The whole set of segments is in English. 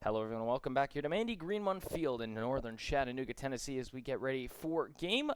Hello, everyone. Welcome back here to Mandy Greenmon Field in northern Chattanooga, Tennessee, as we get ready for Game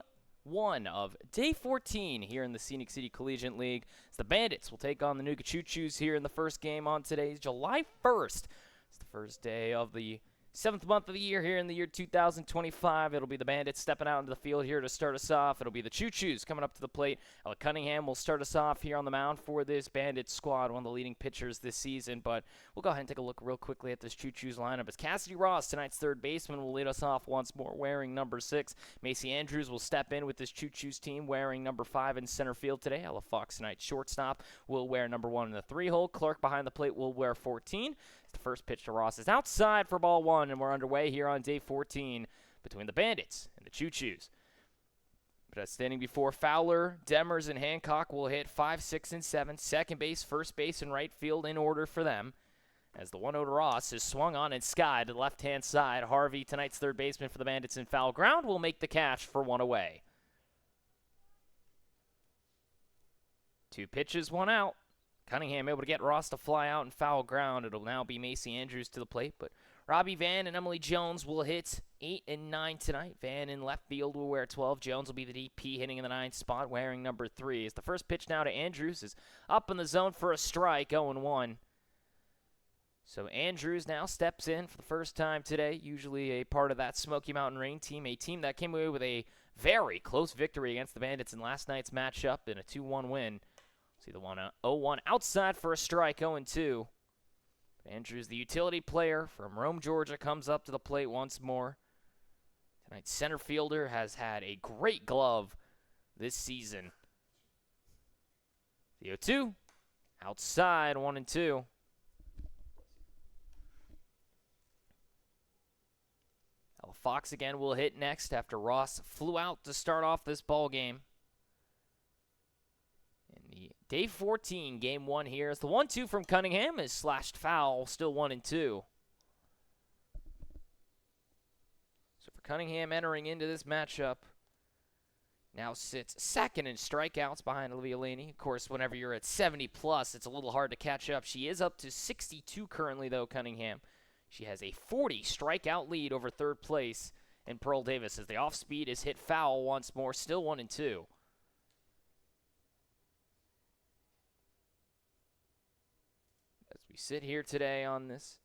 1 of Day 14 here in the Scenic City Collegiate League. As the Bandits will take on the Nooga Choos here in the first game on today's July 1st. It's the first day of the 7th month of the year here in the year 2025. It'll be the Bandits stepping out into the field here to start us off. It'll be the Choos coming up to the plate. Ella Cunningham will start us off here on the mound for this Bandits squad, one of the leading pitchers this season. But we'll go ahead and take a look real quickly at this Choos lineup. As Cassidy Ross, tonight's third baseman, will lead us off once more wearing number 6. Macy Andrews will step in with this Choos team wearing number 5 in center field today. Ella Fox, tonight's shortstop, will wear number 1 in the 3-hole. Clark behind the plate will wear 14. The first pitch to Ross is outside for ball 1, and we're underway here on day 14 between the Bandits and the Choos. But standing before Fowler, Demers, and Hancock will hit 5, 6, and 7. Second base, first base, and right field in order for them. As the 1-0 to Ross is swung on and skied to the left-hand side. Harvey, tonight's third baseman for the Bandits in foul ground, will make the catch for 1 away. 2 pitches, 1 out. Cunningham able to get Ross to fly out and foul ground. It'll now be Macy Andrews to the plate, but Robbie Van and Emily Jones will hit 8 and 9 tonight. Van in left field will wear 12. Jones will be the DP hitting in the 9th spot wearing number 3. As the first pitch now to Andrews is up in the zone for a strike, 0-1. So Andrews now steps in for the first time today, usually a part of that Smoky Mountain Rain team, a team that came away with a very close victory against the Bandits in last night's matchup in a 2-1 win. See the 1-0-1 outside for a strike, 0-2. Andrews, the utility player from Rome, Georgia, comes up to the plate once more. Tonight's center fielder has had a great glove this season. The 0-2, outside, 1-2. Ella Fox again will hit next after Ross flew out to start off this ball game. The Day 14, Game 1 here. As the 1-2 from Cunningham is slashed foul, still 1-2. So for Cunningham entering into this matchup, now sits second in strikeouts behind Olivia Laney. Of course, whenever you're at 70+, it's a little hard to catch up. She is up to 62 currently, though, Cunningham. She has a 40 strikeout lead over third place in Pearl Davis as the off-speed is hit foul once more, still 1-2. As we sit here today on this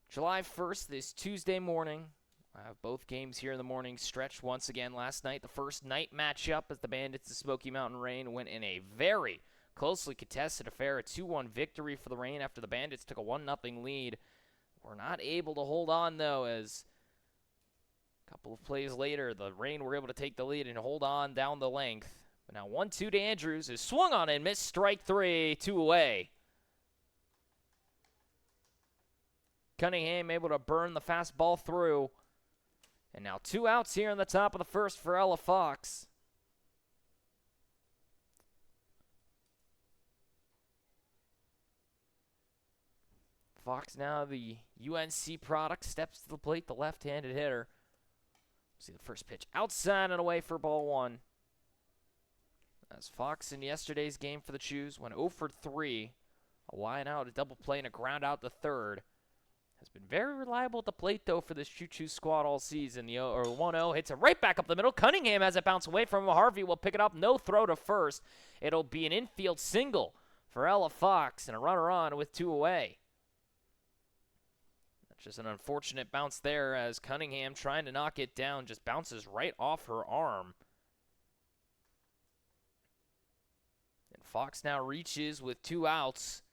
July 1st, this Tuesday morning, I have both games here in the morning stretched once again. Last night, the first night matchup as the Bandits of Smoky Mountain Rain went in a very closely contested affair, a 2-1 victory for the Rain after the Bandits took a 1-0 lead. We're not able to hold on, though, as a couple of plays later, the Rain were able to take the lead and hold on down the length. But now 1-2 to Andrews is swung on and missed, strike 3, 2 away. Cunningham able to burn the fastball through. And now 2 outs here in the top of the first for Ella Fox. Fox now, the UNC product, steps to the plate, the left-handed hitter. See the first pitch outside and away for ball 1. As Fox in yesterday's game for the Choos went 0 for 3. A line out, a double play, and a ground out to third. Has been very reliable at the plate, though, for this Choos squad all season. The 1-0 hits it right back up the middle. Cunningham has it bounce away from him. Harvey will pick it up. No throw to first. It'll be an infield single for Ella Fox and a runner on with 2 away. That's just an unfortunate bounce there as Cunningham, trying to knock it down, just bounces right off her arm. And Fox now reaches with 2 outs.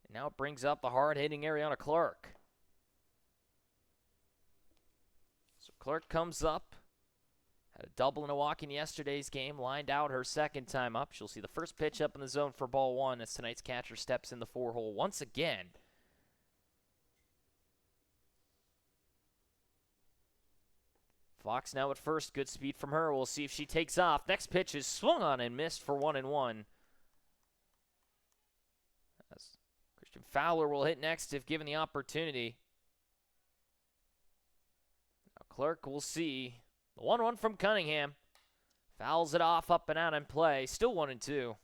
And now it brings up the hard-hitting Ariana Clark. So Clark comes up, had a double and a walk in yesterday's game, lined out her second time up. She'll see the first pitch up in the zone for ball 1 as tonight's catcher steps in the 4-hole once again. Fox now at first, good speed from her. We'll see if she takes off. Next pitch is swung on and missed for 1-1. As Christian Fowler will hit next if given the opportunity. Clark will see the 1-1 from Cunningham. Fouls it off, up and out in play. Still 1-2.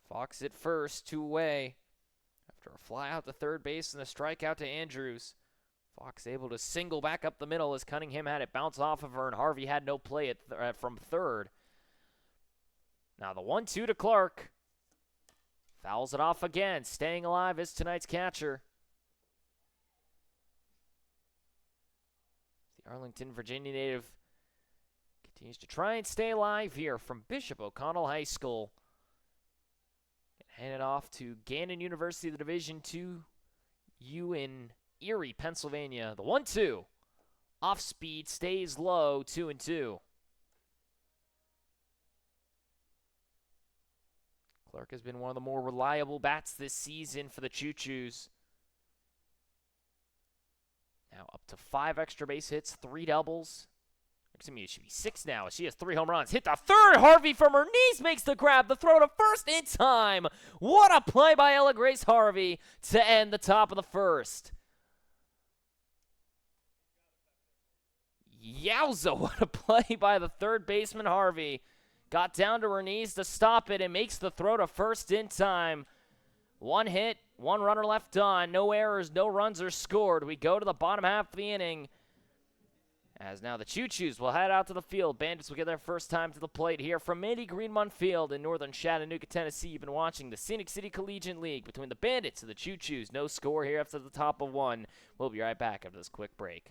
Fox at first, 2 away. After a fly out to third base and a strikeout to Andrews. Fox able to single back up the middle as Cunningham had it bounce off of her, and Harvey had no play from third. Now the 1-2 to Clark. Fouls it off again. Staying alive is tonight's catcher. The Arlington, Virginia native continues to try and stay alive here from Bishop O'Connell High School. Hand it off to Gannon University, the Division II in Erie, Pennsylvania. The 1-2. Off speed, stays low, 2-2. Clark has been one of the more reliable bats this season for the Choos. Now up to 5 extra base hits, 3 doubles. Excuse me, it should be 6 now. She has 3 home runs. Hit the third. Harvey from her knees makes the grab. The throw to first in time. What a play by Ella Grace Harvey to end the top of the first. Yowza, what a play by the third baseman Harvey. Got down to her knees to stop it and makes the throw to first in time. 1 hit, 1 runner left on. No errors, no runs are scored. We go to the bottom half of the inning. As now the Choos will head out to the field. Bandits will get their first time to the plate here from Mandy Greenmont Field in northern Chattanooga, Tennessee. You've been watching the Scenic City Collegiate League between the Bandits and the Choos. No score here after the top of 1. We'll be right back after this quick break.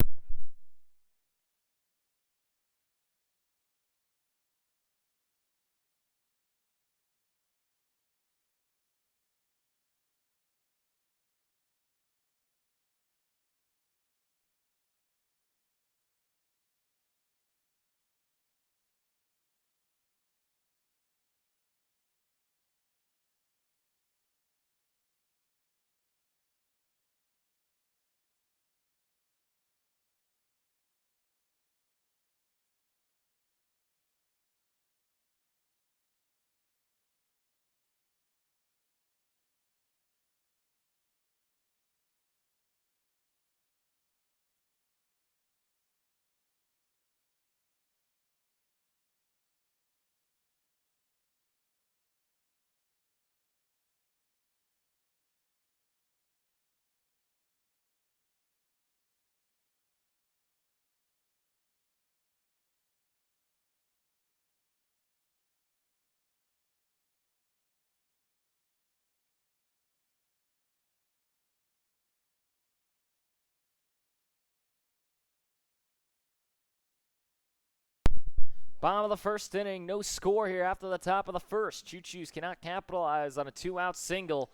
Bottom of the first inning, no score here after the top of the first. Choos cannot capitalize on a 2-out single,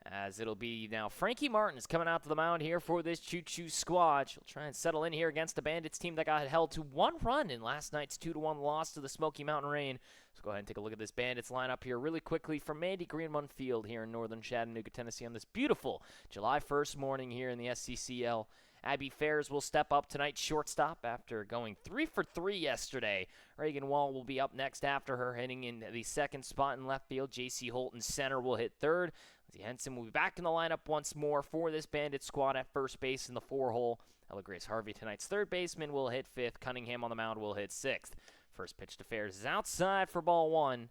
as it'll be now Frankie Martin's coming out to the mound here for this Choos squad. She'll try and settle in here against the Bandits team that got held to 1 run in last night's 2-1 loss to the Smoky Mountain Rain. Let's go ahead and take a look at this Bandits lineup here really quickly from Mandy Greenmont Field here in northern Chattanooga, Tennessee on this beautiful July 1st morning here in the SCCL. Abby Fairs will step up tonight, shortstop, after going 3 for 3 yesterday. Reagan Wall will be up next after her, hitting in the second spot in left field. J.C. Holton center will hit third. Lindsay Henson will be back in the lineup once more for this Bandit squad at first base in the 4-hole. Ella Grace Harvey, tonight's third baseman, will hit 5th. Cunningham on the mound will hit 6th. First pitch to Fairs is outside for ball 1.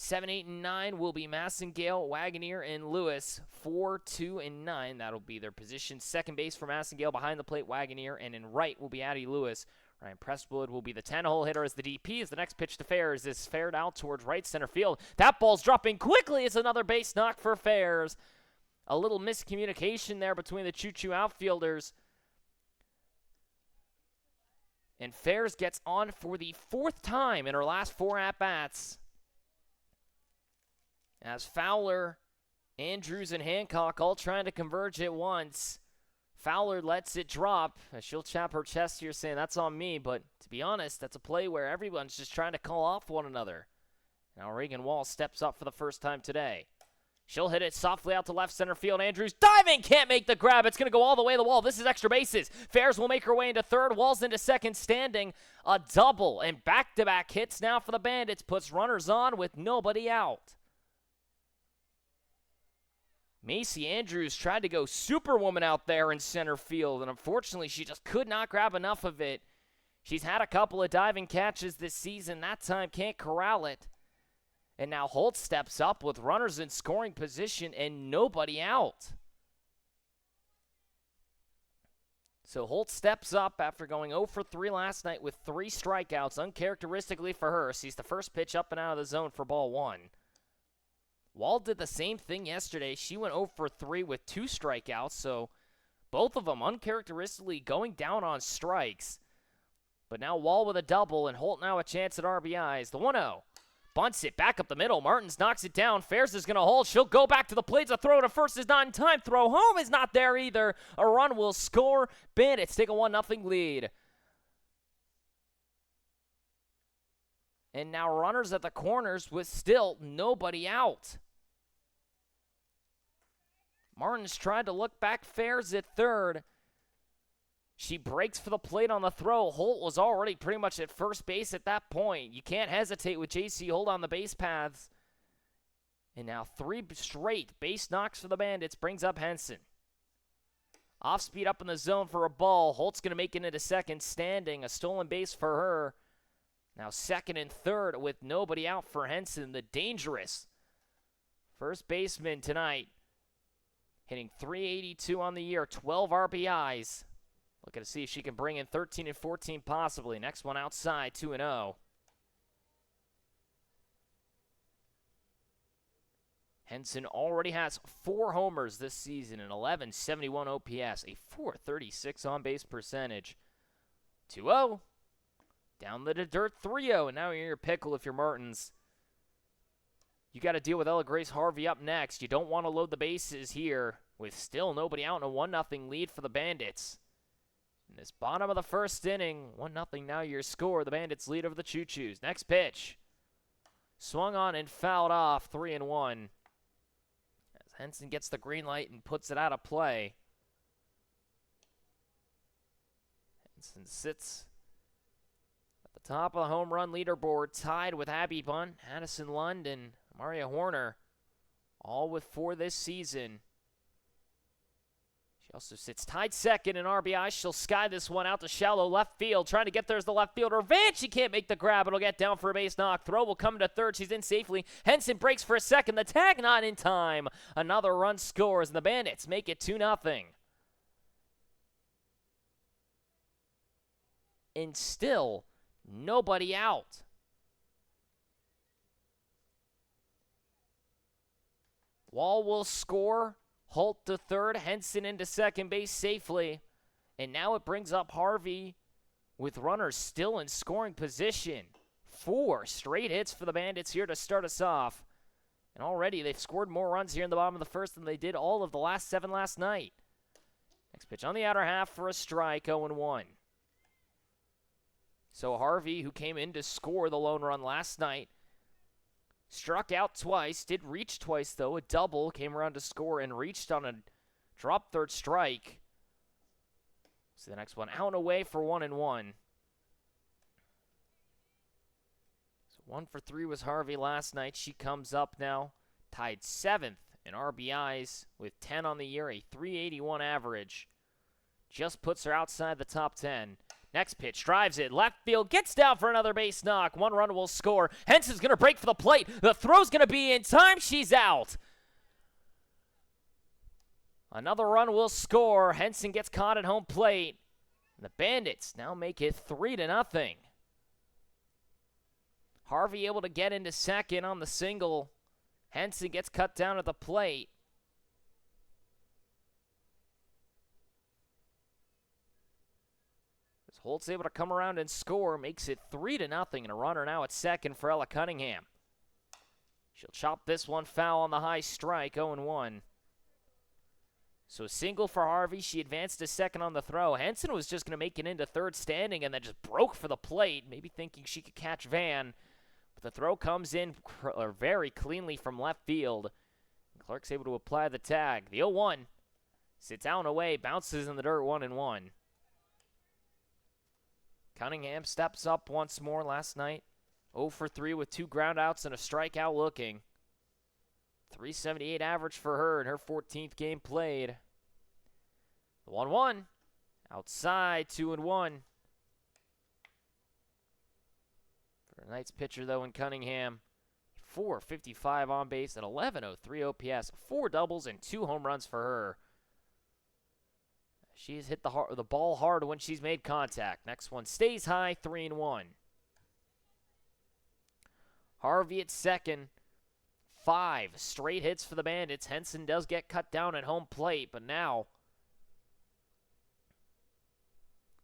7, 8, and 9 will be Massengale, Wagoneer, and Lewis. 4, 2, and 9, that'll be their position. Second base for Massengale, behind the plate, Wagoneer, and in right will be Addie Lewis. Ryan Presswood will be the 10-hole hitter as the DP. As the next pitch to Fairs is fared out towards right center field. That ball's dropping quickly. It's another base knock for Fairs. A little miscommunication there between the Choo outfielders. And Fairs gets on for the 4th time in her last 4 at-bats. As Fowler, Andrews, and Hancock all trying to converge at once. Fowler lets it drop. She'll chap her chest here saying, that's on me. But to be honest, that's a play where everyone's just trying to call off one another. Now Reagan Wall steps up for the first time today. She'll hit it softly out to left center field. Andrews diving, can't make the grab. It's going to go all the way to the wall. This is extra bases. Fairs will make her way into third. Wall's into second, standing. A double and back-to-back hits now for the Bandits. Puts runners on with nobody out. Macy Andrews tried to go superwoman out there in center field, and unfortunately she just could not grab enough of it. She's had a couple of diving catches this season. That time can't corral it. And now Holt steps up with runners in scoring position and nobody out. So Holt steps up after going 0 for 3 last night with 3 strikeouts, uncharacteristically for her. Sees the first pitch up and out of the zone for ball 1. Wall did the same thing yesterday. She went 0 for 3 with 2 strikeouts, so both of them uncharacteristically going down on strikes. But now Wall with a double, and Holt now a chance at RBIs. The 1-0. Bunts it back up the middle. Martins knocks it down. Fairs is going to hold. She'll go back to the plate. A throw to first is not in time. Throw home is not there either. A run will score. Bandits take a 1-0 lead. And now runners at the corners with still nobody out. Martins tried to look back. Fairs at third. She breaks for the plate on the throw. Holt was already pretty much at first base at that point. You can't hesitate with JC Holt on the base paths. And now 3 straight base knocks for the Bandits brings up Henson. Off speed up in the zone for a ball. Holt's going to make it into second, standing. A stolen base for her. Now second and third with nobody out for Henson, the dangerous first baseman tonight. Hitting .382 on the year, 12 RBIs. Looking to see if she can bring in 13 and 14 possibly. Next one outside, 2-0. Henson already has 4 homers this season, an 1171 OPS, a .436 on-base percentage. 2-0. Down the dirt, 3-0, and now you're in your pickle if you're Martins. You got to deal with Ella Grace Harvey up next. You don't want to load the bases here with still nobody out and a 1-0 lead for the Bandits. In this bottom of the first inning, 1-0 now your score. The Bandits lead over the Choos. Next pitch. Swung on and fouled off, 3-1. As Henson gets the green light and puts it out of play. Henson sits at the top of the home run leaderboard, tied with Abby Bunt, Addison Lund, and Maria Horner, all with 4 this season. She also sits tied second in RBI. She'll sky this one out to shallow left field. Trying to get there as the left fielder. Van, she can't make the grab. It'll get down for a base knock. Throw will come to third. She's in safely. Henson breaks for a second. The tag not in time. Another run scores, and the Bandits make it 2-0. And still nobody out. Wall will score. Holt to third, Henson into second base safely. And now it brings up Harvey with runners still in scoring position. 4 straight hits for the Bandits here to start us off. And already they've scored more runs here in the bottom of the first than they did all of the last 7 last night. Next pitch on the outer half for a strike, 0-1. So Harvey, who came in to score the lone run last night, struck out twice, did reach twice, though. A double, came around to score, and reached on a drop third strike. So the next one out and away for 1-1. So 1 for 3 was Harvey last night. She comes up now, tied 7th in RBIs with 10 on the year, a .381 average. Just puts her outside the top 10. Next pitch, drives it, left field, gets down for another base knock. 1 run will score. Henson's going to break for the plate. The throw's going to be in time. She's out. Another run will score. Henson gets caught at home plate. And the Bandits now make it 3-0. Harvey able to get into second on the single. Henson gets cut down at the plate. Holt's able to come around and score, makes it 3-0, and a runner now at second for Ella Cunningham. She'll chop this one foul on the high strike, 0-1. So a single for Harvey. She advanced to second on the throw. Henson was just going to make it into third standing and then just broke for the plate, maybe thinking she could catch Van. But the throw comes in very cleanly from left field. Clark's able to apply the tag. The 0-1 sits out and away, bounces in the dirt, 1-1. Cunningham steps up once more last night. 0 for 3 with 2 groundouts and a strikeout looking. .378 average for her in her 14th game played. The 1-1. Outside, 2-1. For tonight's pitcher, though, in Cunningham. 455 on base, and 1103 OPS. 4 doubles and 2 home runs for her. She's hit the ball hard when she's made contact. Next one stays high, 3-1. Harvey at second. 5 straight hits for the Bandits. Henson does get cut down at home plate, but now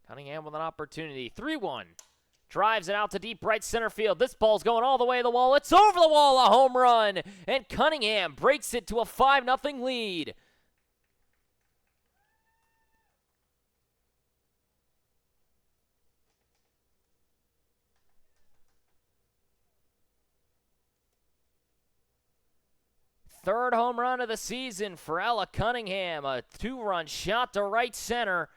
Cunningham with an opportunity. 3-1. Drives it out to deep right center field. This ball's going all the way to the wall. It's over the wall, a home run. And Cunningham breaks it to a 5-0 lead. Third home run of the season for Ella Cunningham. A 2-run shot to right center.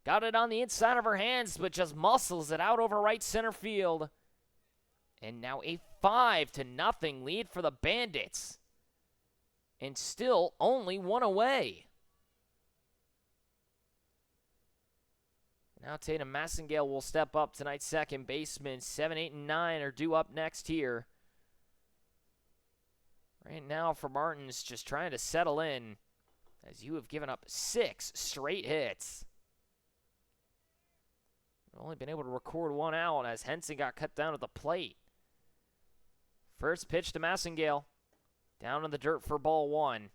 Got it on the inside of her hands, but just muscles it out over right center field. And now a 5-0 lead for the Bandits. And still only 1 away. Now Tatum Massengale will step up, tonight's second baseman. 7, 8, and 9 are due up next here. Right now for Martins, just trying to settle in, as you have given up 6 straight hits. Only been able to record 1 out as Henson got cut down at the plate. First pitch to Massengale. Down in the dirt for ball 1.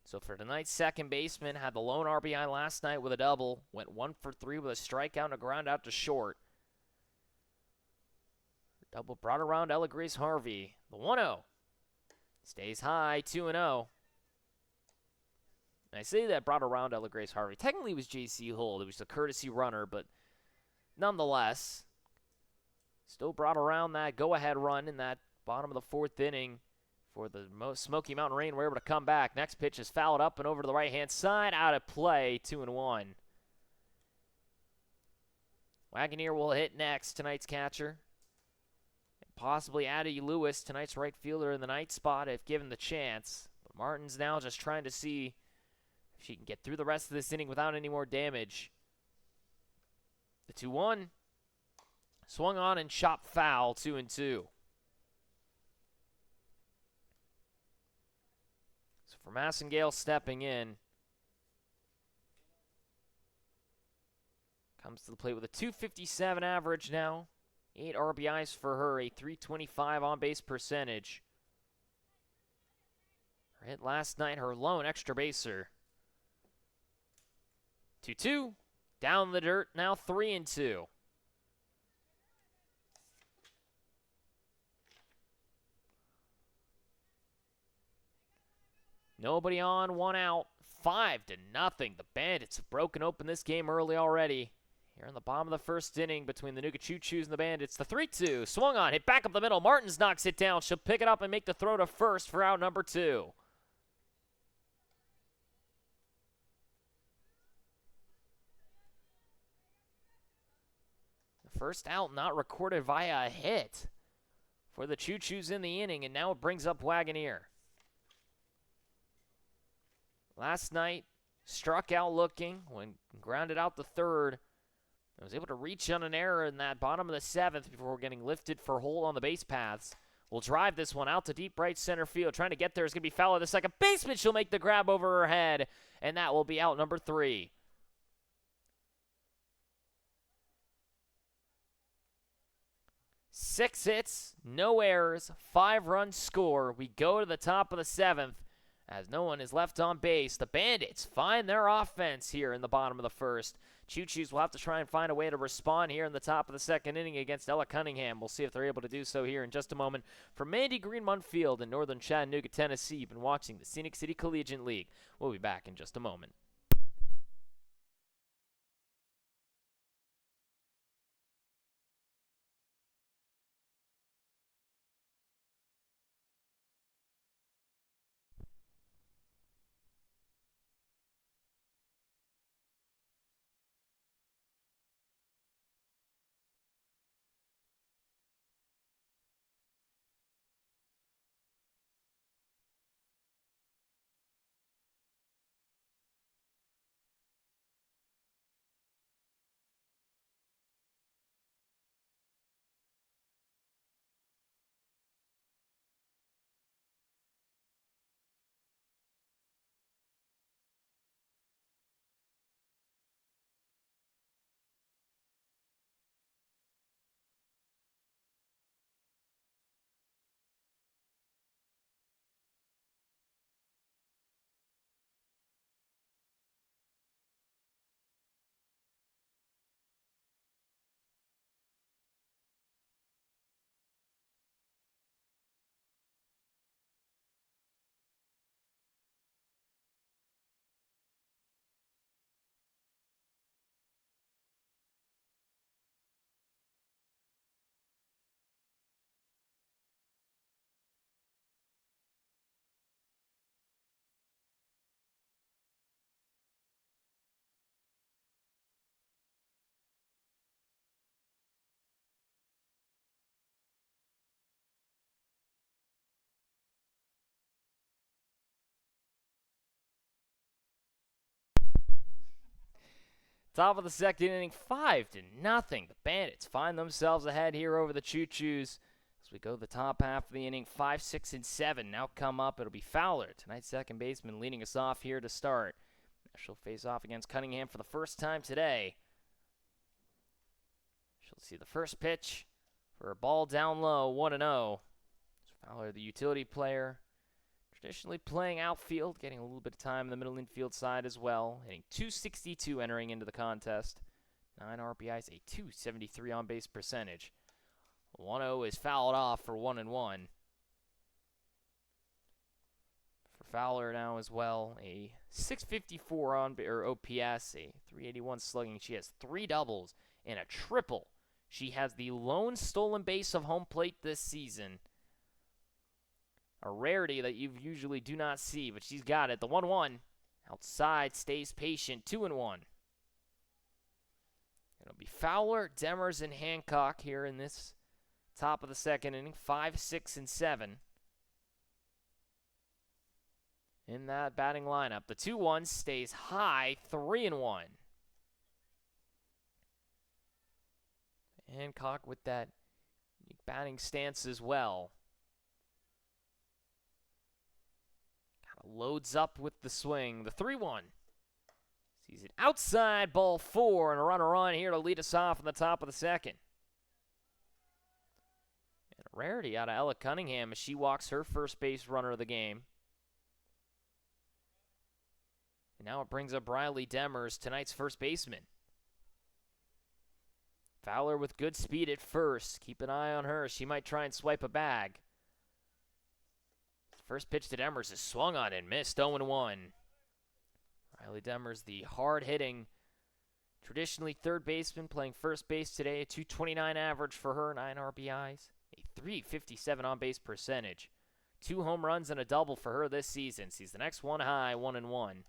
So for tonight's second baseman, had the lone RBI last night with a double. Went 1 for 3 with a strikeout and a ground out to short. Double brought around Ella Grace Harvey. The 1-0. Stays high, 2-0. And I say that brought around Ella Grace Harvey. Technically, it was J.C. Holt. It was a courtesy runner, but nonetheless, still brought around that go-ahead run in that bottom of the 4th inning for the Smoky Mountain Rain. We're able to come back. Next pitch is fouled up and over to the right-hand side. Out of play, 2-1. Wagoneer will hit next, tonight's catcher. And possibly Addie Lewis, tonight's right fielder in the night spot, if given the chance. But Martin's now just trying to see if she can get through the rest of this inning without any more damage. The 2-1. Swung on and chopped foul, 2-2. So for Massengale stepping in. Comes to the plate with a 257 average now. 8 RBIs for her, a 325 on-base percentage. Her hit last night, her lone extra baser. 2-2. Down the dirt, now 3-2. Nobody on, 1 out. 5-0. The Bandits have broken open this game early already. Here in the bottom of the 1st inning between the Choos and the Bandits. The 3-2. Swung on, hit back up the middle. Martins knocks it down. She'll pick it up and make the throw to first for out number 2. The first out not recorded via a hit for the Choos in the inning, and now it brings up Wagoneer. Last night, struck out looking when grounded out the 3rd. I was able to reach on an error in that bottom of the 7th before getting lifted for Holt on the base paths. Will drive this one out to deep right center field. Trying to get there is going to be foul at the second baseman. She'll make the grab over her head, and that will be out number 3. Six hits, no errors, 5-run score. We go to the top of the 7th. As no one is left on base, the Bandits find their offense here in the bottom of the 1st. Choos will have to try and find a way to respond here in the top of the 2nd inning against Ella Cunningham. We'll see if they're able to do so here in just a moment. From Mandy Greenmont Field in northern Chattanooga, Tennessee, you've been watching the Scenic City Collegiate League. We'll be back in just a moment. Top of the second inning, 5-0. The Bandits find themselves ahead here over the Choos. As we go to the top half of the inning, 5, 6, and 7 now come up. It'll be Fowler, tonight's second baseman, leading us off here to start. She'll face off against Cunningham for the first time today. She'll see the first pitch for a ball down low, 1-0. Fowler, the utility player, traditionally playing outfield, getting a little bit of time in the middle infield side as well. Hitting .262 entering into the contest. 9 RBIs, a .273 on-base percentage. 1-0 is fouled off for 1-1. For Fowler now as well, a .654 OPS, a .381 slugging. She has 3 doubles and a triple. She has the lone stolen base of home plate this season. A rarity that you usually do not see, but she's got it. The 1-1 outside stays patient, 2-1. It'll be Fowler, Demers, and Hancock here in this top of the second inning, 5, 6, and 7. In that batting lineup, the 2-1 stays high, 3-1. Hancock with that unique batting stance as well. Loads up with the swing. The 3-1. Sees it outside, ball 4, and a runner on here to lead us off in the top of the second. And a rarity out of Ella Cunningham as she walks her first base runner of the game. And now it brings up Riley Demers, tonight's first baseman. Fowler with good speed at first. Keep an eye on her. She might try and swipe a bag. First pitch to Demers is swung on and missed, 0-1. Riley Demers, the hard-hitting, traditionally third baseman, playing first base today. A .229 average for her, 9 RBIs, a .357 on-base percentage. 2 home runs and a double for her this season. Sees the next one high, 1-1.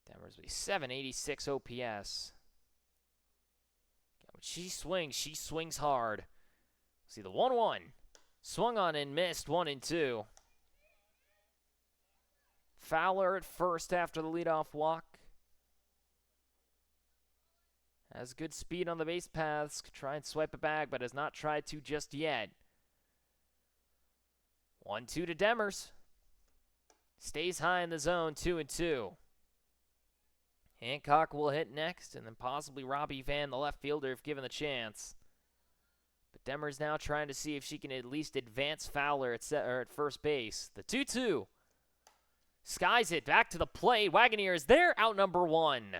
Demers with a .786 OPS. She swings hard. See the 1-1. Swung on and missed, 1-2. Fowler at first after the leadoff walk. Has good speed on the base paths. Could try and swipe a bag, but has not tried to just yet. 1-2 to Demers. Stays high in the zone, 2-2. Hancock will hit next, and then possibly Robbie Van, the left fielder, if given the chance. But Demers now trying to see if she can at least advance Fowler at first base. The 2-2. Skies it back to the plate. Wagoneers there, out number 1.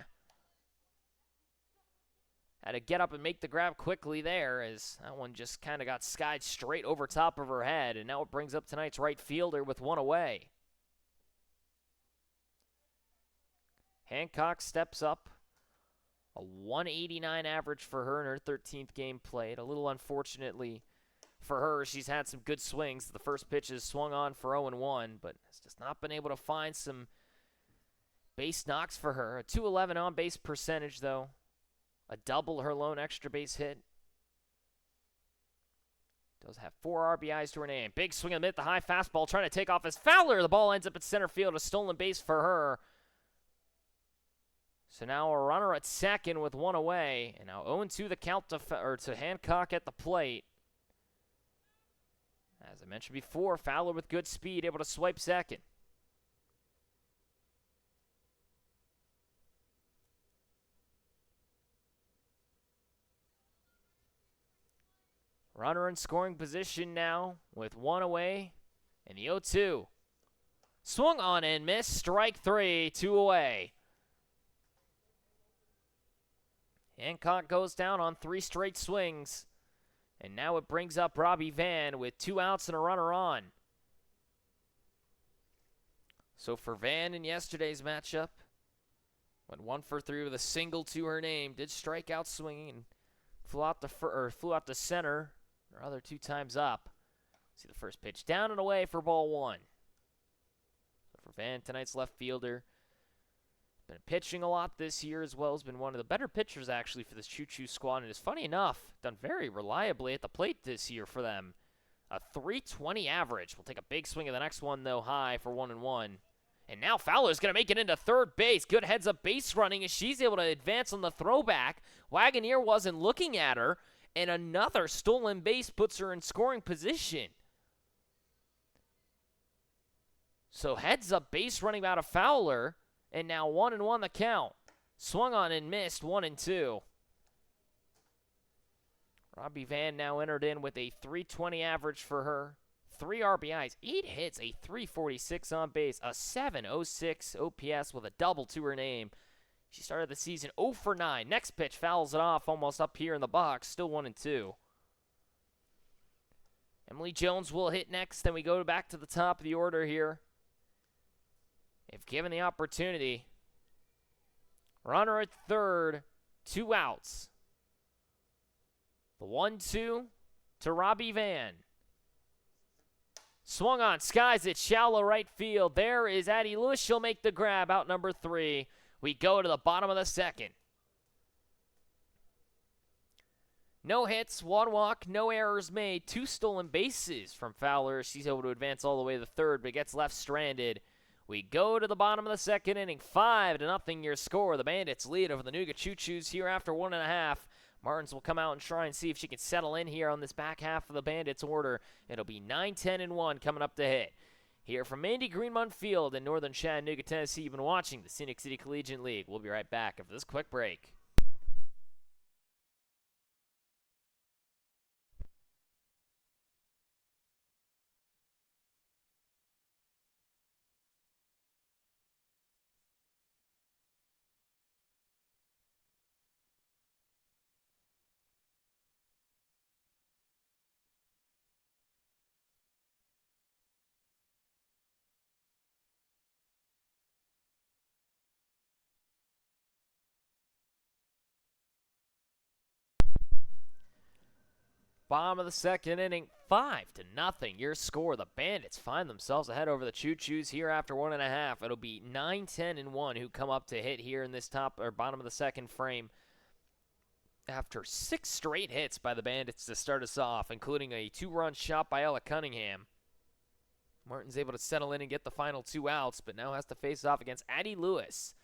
Had to get up and make the grab quickly there, as that one just kind of got skied straight over top of her head. And now it brings up tonight's right fielder with 1 away. Hancock steps up. A .189 average for her in her 13th game played. A little unfortunately for her, she's had some good swings. The first pitch is swung on for 0-1, but has just not been able to find some base knocks for her. A .211 on-base percentage, though. A double her lone extra base hit. Does have 4 RBIs to her name. Big swing and mitt, the high fastball trying to take off as Fowler. The ball ends up at center field. A stolen base for her. So now a runner at second with 1 away. And now 0-2 the count to Hancock at the plate. As I mentioned before, Fowler with good speed, able to swipe second. Runner in scoring position now with 1 away. And the 0-2. Swung on and missed. Strike 3, 2 away. Hancock goes down on 3 straight swings. And now it brings up Robbie Van with 2 outs and a runner on. So for Van in yesterday's matchup, went 1 for 3 with a single to her name. Did strike out swinging and flew out the center. Her other 2 times up. See the first pitch down and away for ball 1. So for Van, tonight's left fielder, been pitching a lot this year as well. Has been one of the better pitchers actually for this Choos squad, and is funny enough done very reliably at the plate this year for them. A 320 average. We'll take a big swing of the next one, though, high for 1-1. And now Fowler's going to make it into third base. Good heads-up base running as she's able to advance on the throwback. Wagoneer wasn't looking at her, and another stolen base puts her in scoring position. So heads-up base running out of Fowler, and now 1-1 the count. Swung on and missed, 1-2. Robbie Van now entered in with a 320 average for her. 3 RBIs, 8 hits, a 346 on base, a 706 OPS with a double to her name. She started the season 0 for 9. Next pitch fouls it off almost up here in the box, still 1-2. Emily Jones will hit next, then we go back to the top of the order here. If given the opportunity, runner at third, 2 outs. The 1-2 to Robbie Van. Swung on, skies it, shallow right field. There is Addie Lewis. She'll make the grab, out number 3. We go to the bottom of the second. No hits, 1 walk, no errors made. 2 stolen bases from Fowler. She's able to advance all the way to the third, but gets left stranded. We go to the bottom of the second inning. 5-0 your score. The Bandits lead over the Nougat Choos here after 1.5. Martins will come out and try and see if she can settle in here on this back half of the Bandits order. It'll be 9-10-1 coming up to hit. Here from Mandy Greenmont Field in northern Chattanooga, Tennessee, you've been watching the Scenic City Collegiate League. We'll be right back after this quick break. Bottom of the second inning, 5-0 your score. The Bandits find themselves ahead over the Choos here after 1.5. It'll be 9-10-1 who come up to hit here in this top or bottom of the second frame after 6 straight hits by the Bandits to start us off, including a 2-run shot by Ella Cunningham. Martin's able to settle in and get the final 2 outs, but now has to face off against Addie Lewis.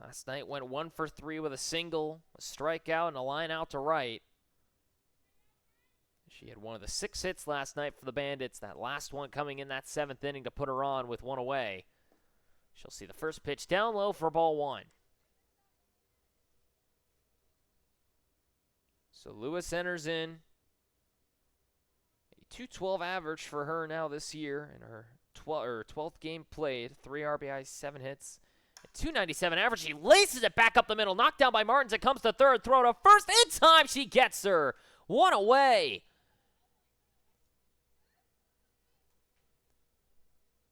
Last night went 1 for 3 with a single, a strikeout, and a line out to right. She had one of the 6 hits last night for the Bandits, that last one coming in that 7th inning to put her on with 1 away. She'll see the first pitch down low for ball 1. So Lewis enters in. A 212 average for her now this year in her 12th game played. 3 RBIs, 7 hits. A 297 average. She laces it back up the middle. Knocked down by Martins. It comes to third. Throw to first. In time, she gets her. 1 away.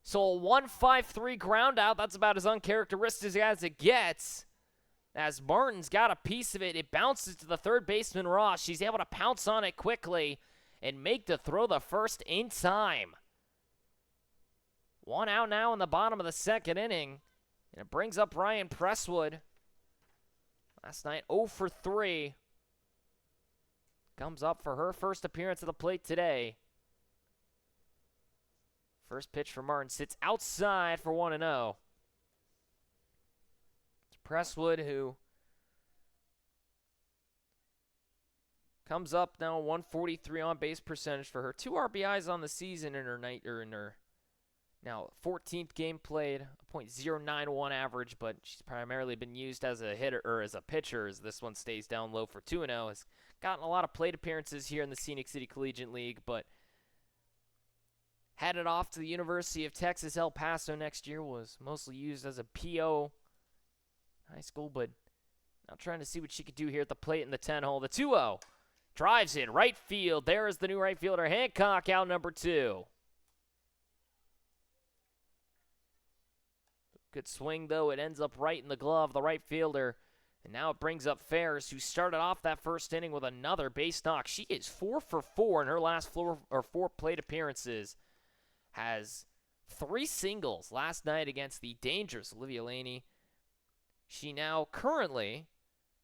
So a 1-5-3 ground out. That's about as uncharacteristic as it gets. As Martin's got a piece of it, it bounces to the third baseman, Ross. She's able to pounce on it quickly and make the throw the first in time. 1 out now in the bottom of the second inning. And it brings up Ryan Presswood. Last night, 0 for 3. Comes up for her first appearance at the plate today. First pitch for Martin sits outside for 1-0. It's Presswood who comes up now 143 on base percentage for her. 2 RBIs on the season in her now 14th game played, a .091 average, but she's primarily been used as a hitter or as a pitcher as this one stays down low for 2-0. Has gotten a lot of plate appearances here in the Scenic City Collegiate League, but headed off to the University of Texas El Paso next year. Was mostly used as a PO high school, but now trying to see what she could do here at the plate in the 10 hole. The 2-0 drives in right field. There is the new right fielder, Hancock, out number 2. Good swing, though. It ends up right in the glove, the right fielder. And now it brings up Ferris, who started off that first inning with another base knock. She is 4 for 4 in her last 4 plate appearances. Has 3 singles last night against the dangerous Olivia Laney. She now currently,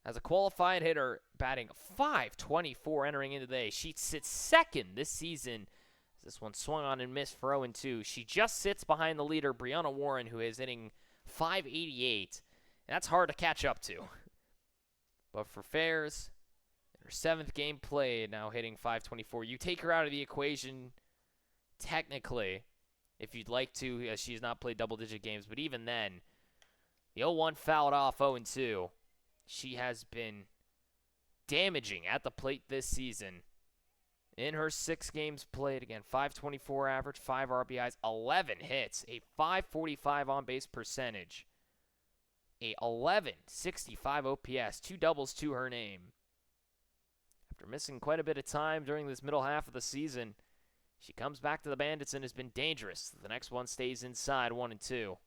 as a qualified hitter, batting .524 entering into the day. She sits second this season. This one swung on and missed for 0-2. She just sits behind the leader, Brianna Warren, who is hitting .588. And that's hard to catch up to. But for Fairs, her 7th game played, now hitting .524. You take her out of the equation, technically, if you'd like to, as she's not played double-digit games. But even then, the 0-1 fouled off 0-2. She has been damaging at the plate this season. In her 6 games played, again, .524 average, 5 RBIs, 11 hits, a .545 on-base percentage, a .1165 OPS, 2 doubles to her name. After missing quite a bit of time during this middle half of the season, she comes back to the Bandits and has been dangerous. The next one stays inside, 1-2.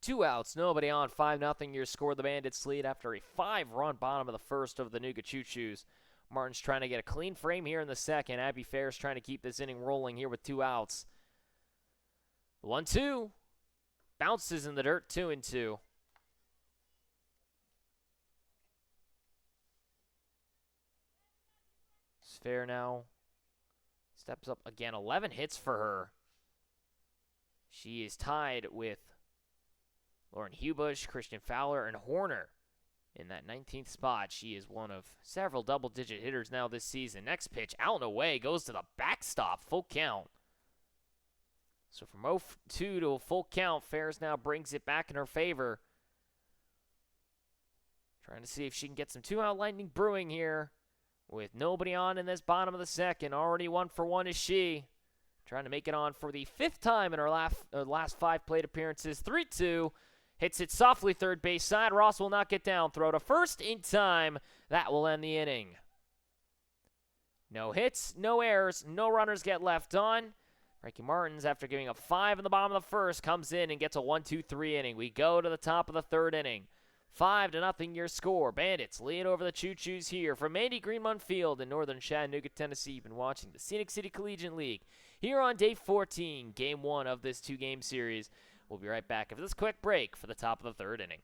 2 outs, nobody on, 5-0 your score. The Bandits lead after a 5-run bottom of the first over the Nuga Choos. Martin's trying to get a clean frame here in the second. Abby Fair's trying to keep this inning rolling here with 2 outs. 1-2. Bounces in the dirt, 2-2. Fair now steps up again. 11 hits for her. She is tied with Lauren Hubush, Christian Fowler, and Horner in that 19th spot. She is one of several double-digit hitters now this season. Next pitch, out and away, goes to the backstop, full count. So from 0-2 to a full count, Fairs now brings it back in her favor. Trying to see if she can get some 2-out lightning brewing here. With nobody on in this bottom of the second, already 1 for 1 is she. Trying to make it on for the 5th time in her last 5 plate appearances. 3-2. Hits it softly third base side. Ross will not get down. Throw to first in time. That will end the inning. No hits, no errors, no runners get left on. Frankie Martins, after giving up 5 in the bottom of the first, comes in and gets a 1-2-3 inning. We go to the top of the 3rd inning. 5-0 your score. Bandits lead over the Choos here from Mandy Greenmont Field in northern Chattanooga, Tennessee. You've been watching the Scenic City Collegiate League here on day 14, game 1 of this 2-game series. We'll be right back after this quick break for the top of the 3rd inning.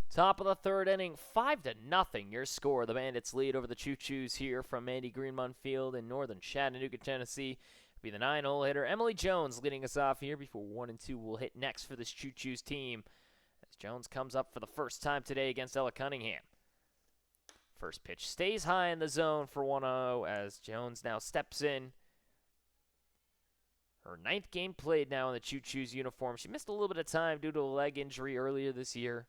Top of the 3rd inning, 5-0 your score. The Bandits lead over the Choos here from Mandy Greenmont Field in northern Chattanooga, Tennessee. It'll be the 9-hole hitter Emily Jones leading us off here before 1 and 2 will hit next for this Choos team. As Jones comes up for the first time today against Ella Cunningham. First pitch stays high in the zone for 1-0 as Jones now steps in. Her 9th game played now in the Choos uniform. She missed a little bit of time due to a leg injury earlier this year.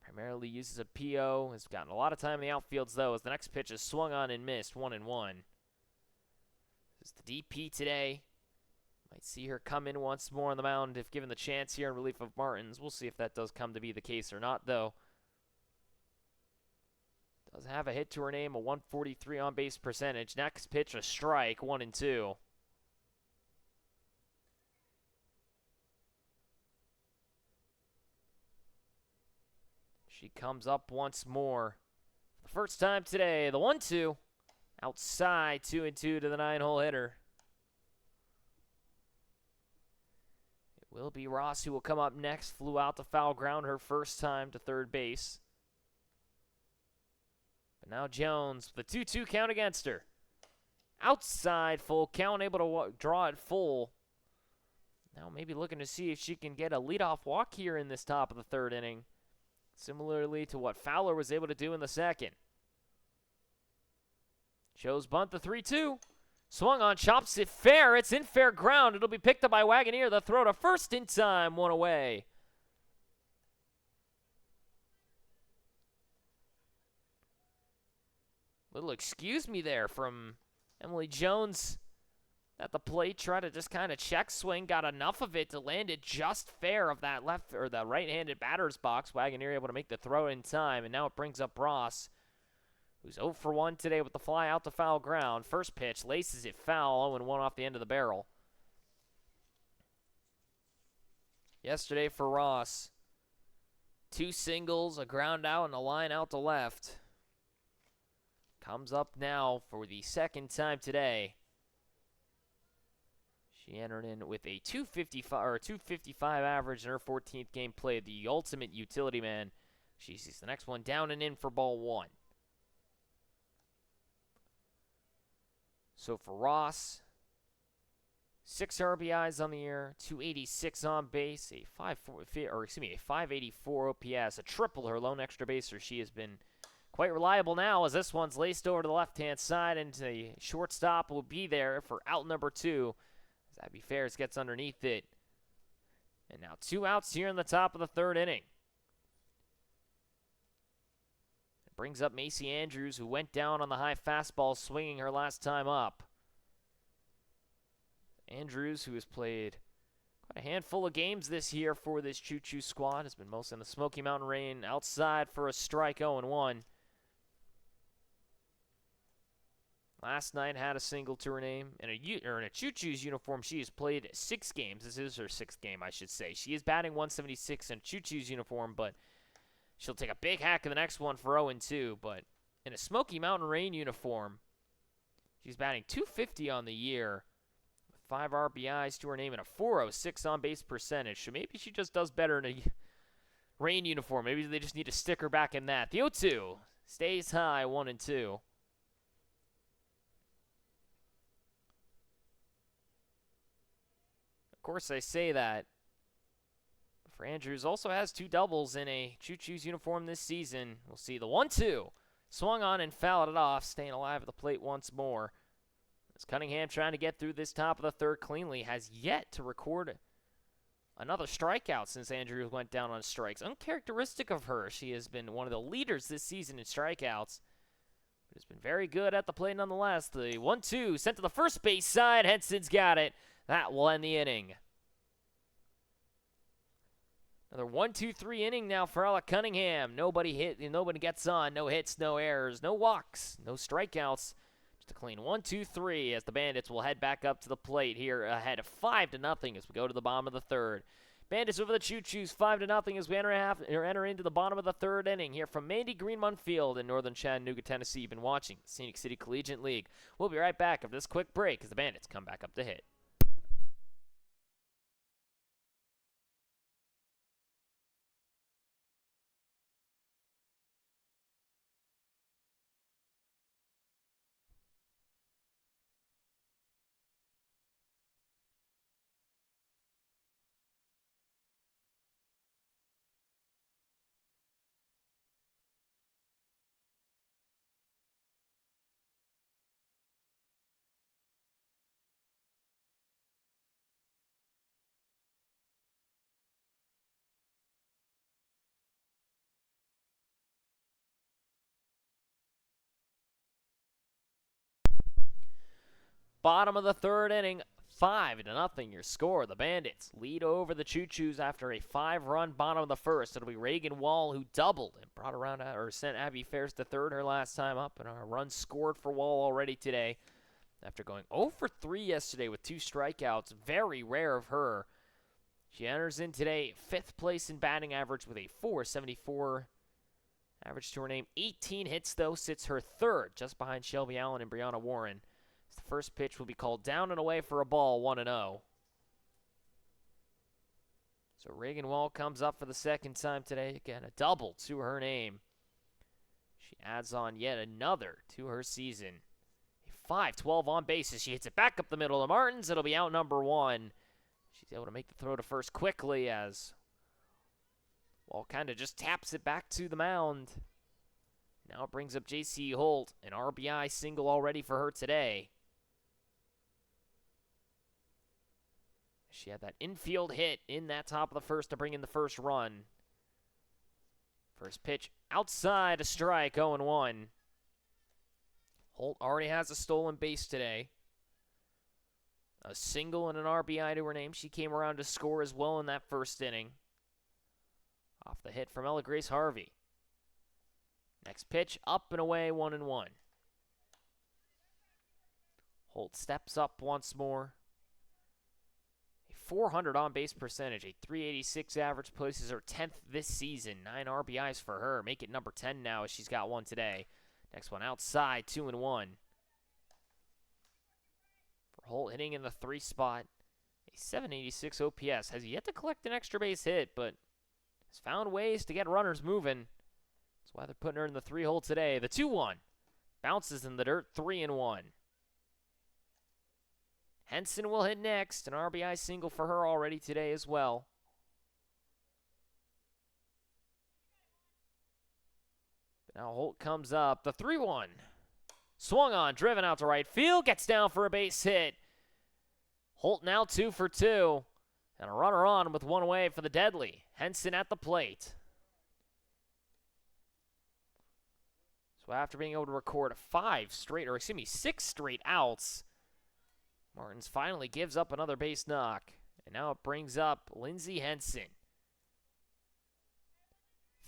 Primarily uses a PO. Has gotten a lot of time in the outfields, though, as the next pitch is swung on and missed, 1-1. This is the DP today. Might see her come in once more on the mound if given the chance here in relief of Martins. We'll see if that does come to be the case or not, though. Does have a hit to her name, a 143 on-base percentage. Next pitch, a strike, 1-2. She comes up once more. For the first time today, the 1-2. Outside, 2-2 to the 9-hole hitter. It will be Ross who will come up next. Flew out to foul ground her first time to third base. But now Jones, the 2-2 count against her. Outside, full count, able to draw it full. Now maybe looking to see if she can get a leadoff walk here in this top of the third inning, similarly to what Fowler was able to do in the second. Choos bunt, the 3-2. Swung on, chops it fair. It's in fair ground. It'll be picked up by Wagoneer. The throw to first in time, one away. Little excuse me there from Emily Jones at the plate. Tried to just kind of check swing. Got enough of it to land it just fair of that left or the right-handed batter's box. Wagoneer able to make the throw in time, and now it brings up Ross, who's 0 for 1 today with the fly out to foul ground. First pitch, laces it foul, 0-1 off the end of the barrel. Yesterday for Ross, 2 singles, a ground out, and a line out to left. Comes up now for the second time today. She entered in with a 255 average in her 14th game played, the ultimate utility man. She sees the next one down and in for ball 1. So for Ross, 6 RBIs on the year, 286 on base, a 584 OPS, a triple her lone extra baser. She has been quite reliable now, as this one's laced over to the left-hand side, and the shortstop will be there for out number 2, as Abby Ferris gets underneath it. And now 2 outs here in the top of the third inning. It brings up Macy Andrews, who went down on the high fastball, swinging her last time up. Andrews, who has played quite a handful of games this year for this Choo squad, has been most in the Smoky Mountain rain, outside for a strike, 0-1. Last night had a single to her name. In a Choo-Choo's uniform, she has played 6 games. This is her 6th game, I should say. She is batting 176 in a Choo-Choo's uniform, but she'll take a big hack in the next one for 0-2. But in a Smoky Mountain Rain uniform, she's batting 250 on the year, with 5 RBIs to her name and a 406 on-base percentage. So maybe she just does better in a Rain uniform. Maybe they just need to stick her back in that. The 0-2 stays high, 1-2. Of course, I say that. But for Andrews, also has 2 doubles in a Choo-Choo's uniform this season. We'll see the 1-2. Swung on and fouled it off, staying alive at the plate once more. As Cunningham, trying to get through this top of the third cleanly, has yet to record another strikeout since Andrews went down on strikes. Uncharacteristic of her. She has been one of the leaders this season in strikeouts, but has been very good at the plate nonetheless. The 1-2 sent to the first base side. Henson's got it. That will end the inning. Another 1-2-3 inning now for Ella Cunningham. Nobody gets on. No hits, no errors, no walks, no strikeouts. Just a clean 1-2-3 as the Bandits will head back up to the plate here ahead of 5-0 as we go to the bottom of the third. Bandits over the Choo-Choos 5-0 as we enter into the bottom of the third inning here from Mandy Greenmont Field in northern Chattanooga, Tennessee. You've been watching the Scenic City Collegiate League. We'll be right back after this quick break as the Bandits come back up to hit. Bottom of the third inning, 5-0 your score. The Bandits lead over the Choo-Choos after a 5-run bottom of the first. It'll be Reagan Wall who doubled and brought around or sent Abby Ferris to third her last time up, and a run scored for Wall already today after going 0 for 3 yesterday with 2 strikeouts. Very rare of her. She enters in today 5th place in batting average with a 474 average to her name. 18 hits, though, sits her third, just behind Shelby Allen and Brianna Warren. The first pitch will be called down and away for a ball, 1-0. So Reagan Wall comes up for the second time today. Again, a double to her name. She adds on yet another to her season. A 5-12 on bases. She hits it back up the middle of Martins. It'll be out number 1. She's able to make the throw to first quickly as Wall kind of just taps it back to the mound. Now it brings up J.C. Holt, an RBI single already for her today. She had that infield hit in that top of the first to bring in the first run. First pitch outside, a strike, 0-1. Holt already has a stolen base today. A single and an RBI to her name. She came around to score as well in that first inning. Off the hit from Ella Grace Harvey. Next pitch, up and away, 1-1. Holt steps up once more. A 400 on-base percentage, a 386 average, places her 10th this season. 9 RBIs for her. Make it number 10 now as she's got one today. Next one outside, 2-1. For Holt hitting in the 3 spot. A 786 OPS. Has yet to collect an extra base hit, but has found ways to get runners moving. That's why they're putting her in the 3 hole today. The 2-1. Bounces in the dirt, 3-1. Henson will hit next. An RBI single for her already today as well. But now Holt comes up. The 3-1. Swung on, driven out to right field. Gets down for a base hit. Holt now 2 for 2. And a runner on with one away for the deadly. Henson at the plate. So after being able to record 6 straight outs, Martins finally gives up another base knock. And now it brings up Lindsey Henson.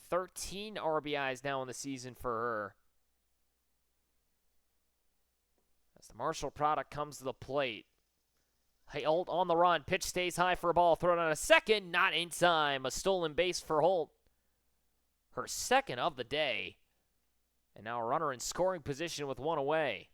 13 RBIs now in the season for her. As the Marshall product comes to the plate. Holt on the run. Pitch stays high for a ball. Thrown on a second. Not in time. A stolen base for Holt. Her second of the day. And now a runner in scoring position with one away.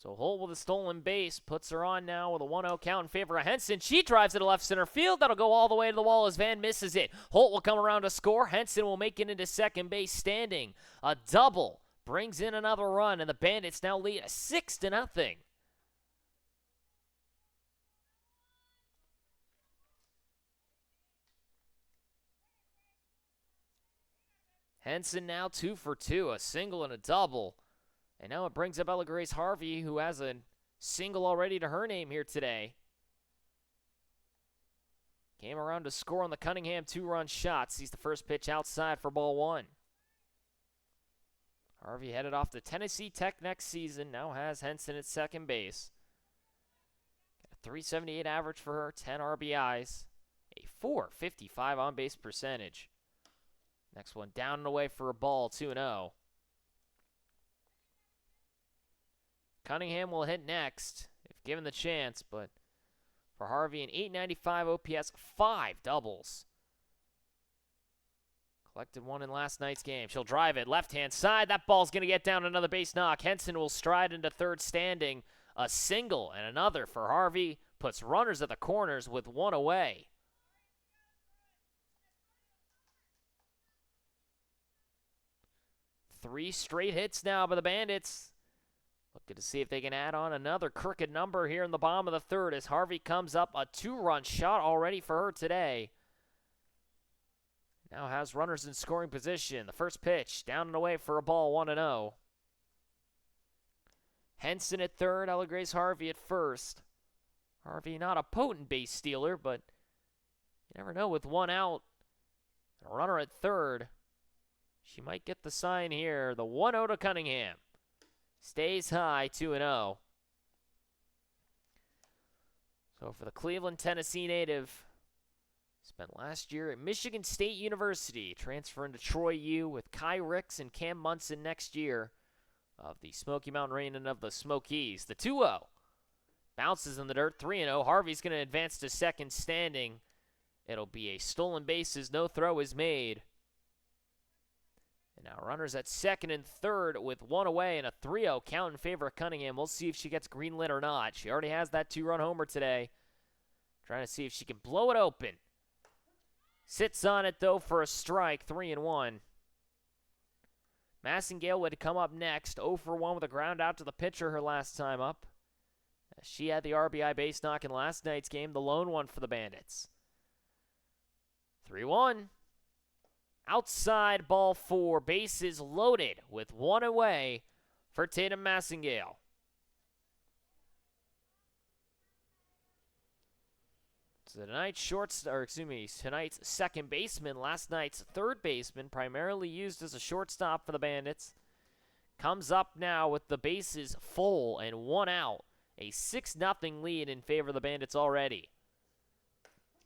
So Holt with a stolen base puts her on now with a 1-0 count in favor of Henson. She drives it to left center field. That'll go all the way to the wall as Van misses it. Holt will come around to score. Henson will make it into second base standing. A double brings in another run, and the Bandits now lead 6-0. Henson now 2 for 2, a single and a double. And now it brings up Ella Grace Harvey, who has a single already to her name here today. Came around to score on the Cunningham 2-run shot. Sees the first pitch outside for ball 1. Harvey headed off to Tennessee Tech next season. Now has Henson at second base. Got a 378 average for her, 10 RBIs. A 455 on-base percentage. Next one down and away for a ball, 2-0. Cunningham will hit next, if given the chance, but for Harvey, an 895 OPS, 5 doubles. Collected one in last night's game. She'll drive it left-hand side. That ball's going to get down another base knock. Henson will stride into third standing. A single and another for Harvey. Puts runners at the corners with one away. Three straight hits now by the Bandits. Looking to see if they can add on another crooked number here in the bottom of the third as Harvey comes up. A 2-run shot already for her today. Now has runners in scoring position. The first pitch down and away for a ball, 1-0. Henson at third, Ella Grace Harvey at first. Harvey not a potent base stealer, but you never know with one out. And a runner at third. She might get the sign here. The 1-0 to Cunningham. Stays high, 2-0. So for the Cleveland, Tennessee native, spent last year at Michigan State University, transferring to Troy U with Kai Ricks and Cam Munson next year of the Smoky Mountain Rain and of the Smokies. The 2-0 bounces in the dirt, 3-0. Harvey's going to advance to second standing. It'll be a stolen bases, no throw is made. And now runners at second and third with one away and a 3-0 count in favor of Cunningham. We'll see if she gets greenlit or not. She already has that 2-run homer today. Trying to see if she can blow it open. Sits on it, though, for a strike, 3-1. Massengale would come up next, 0 for 1 with a ground out to the pitcher her last time up. She had the RBI base knock in last night's game, the lone one for the Bandits. 3-1. Outside ball 4, bases loaded with 1 away for Tatum Massengale. So tonight's second baseman, last night's third baseman, primarily used as a shortstop for the Bandits, comes up now with the bases full and 1 out. A 6-0 lead in favor of the Bandits already.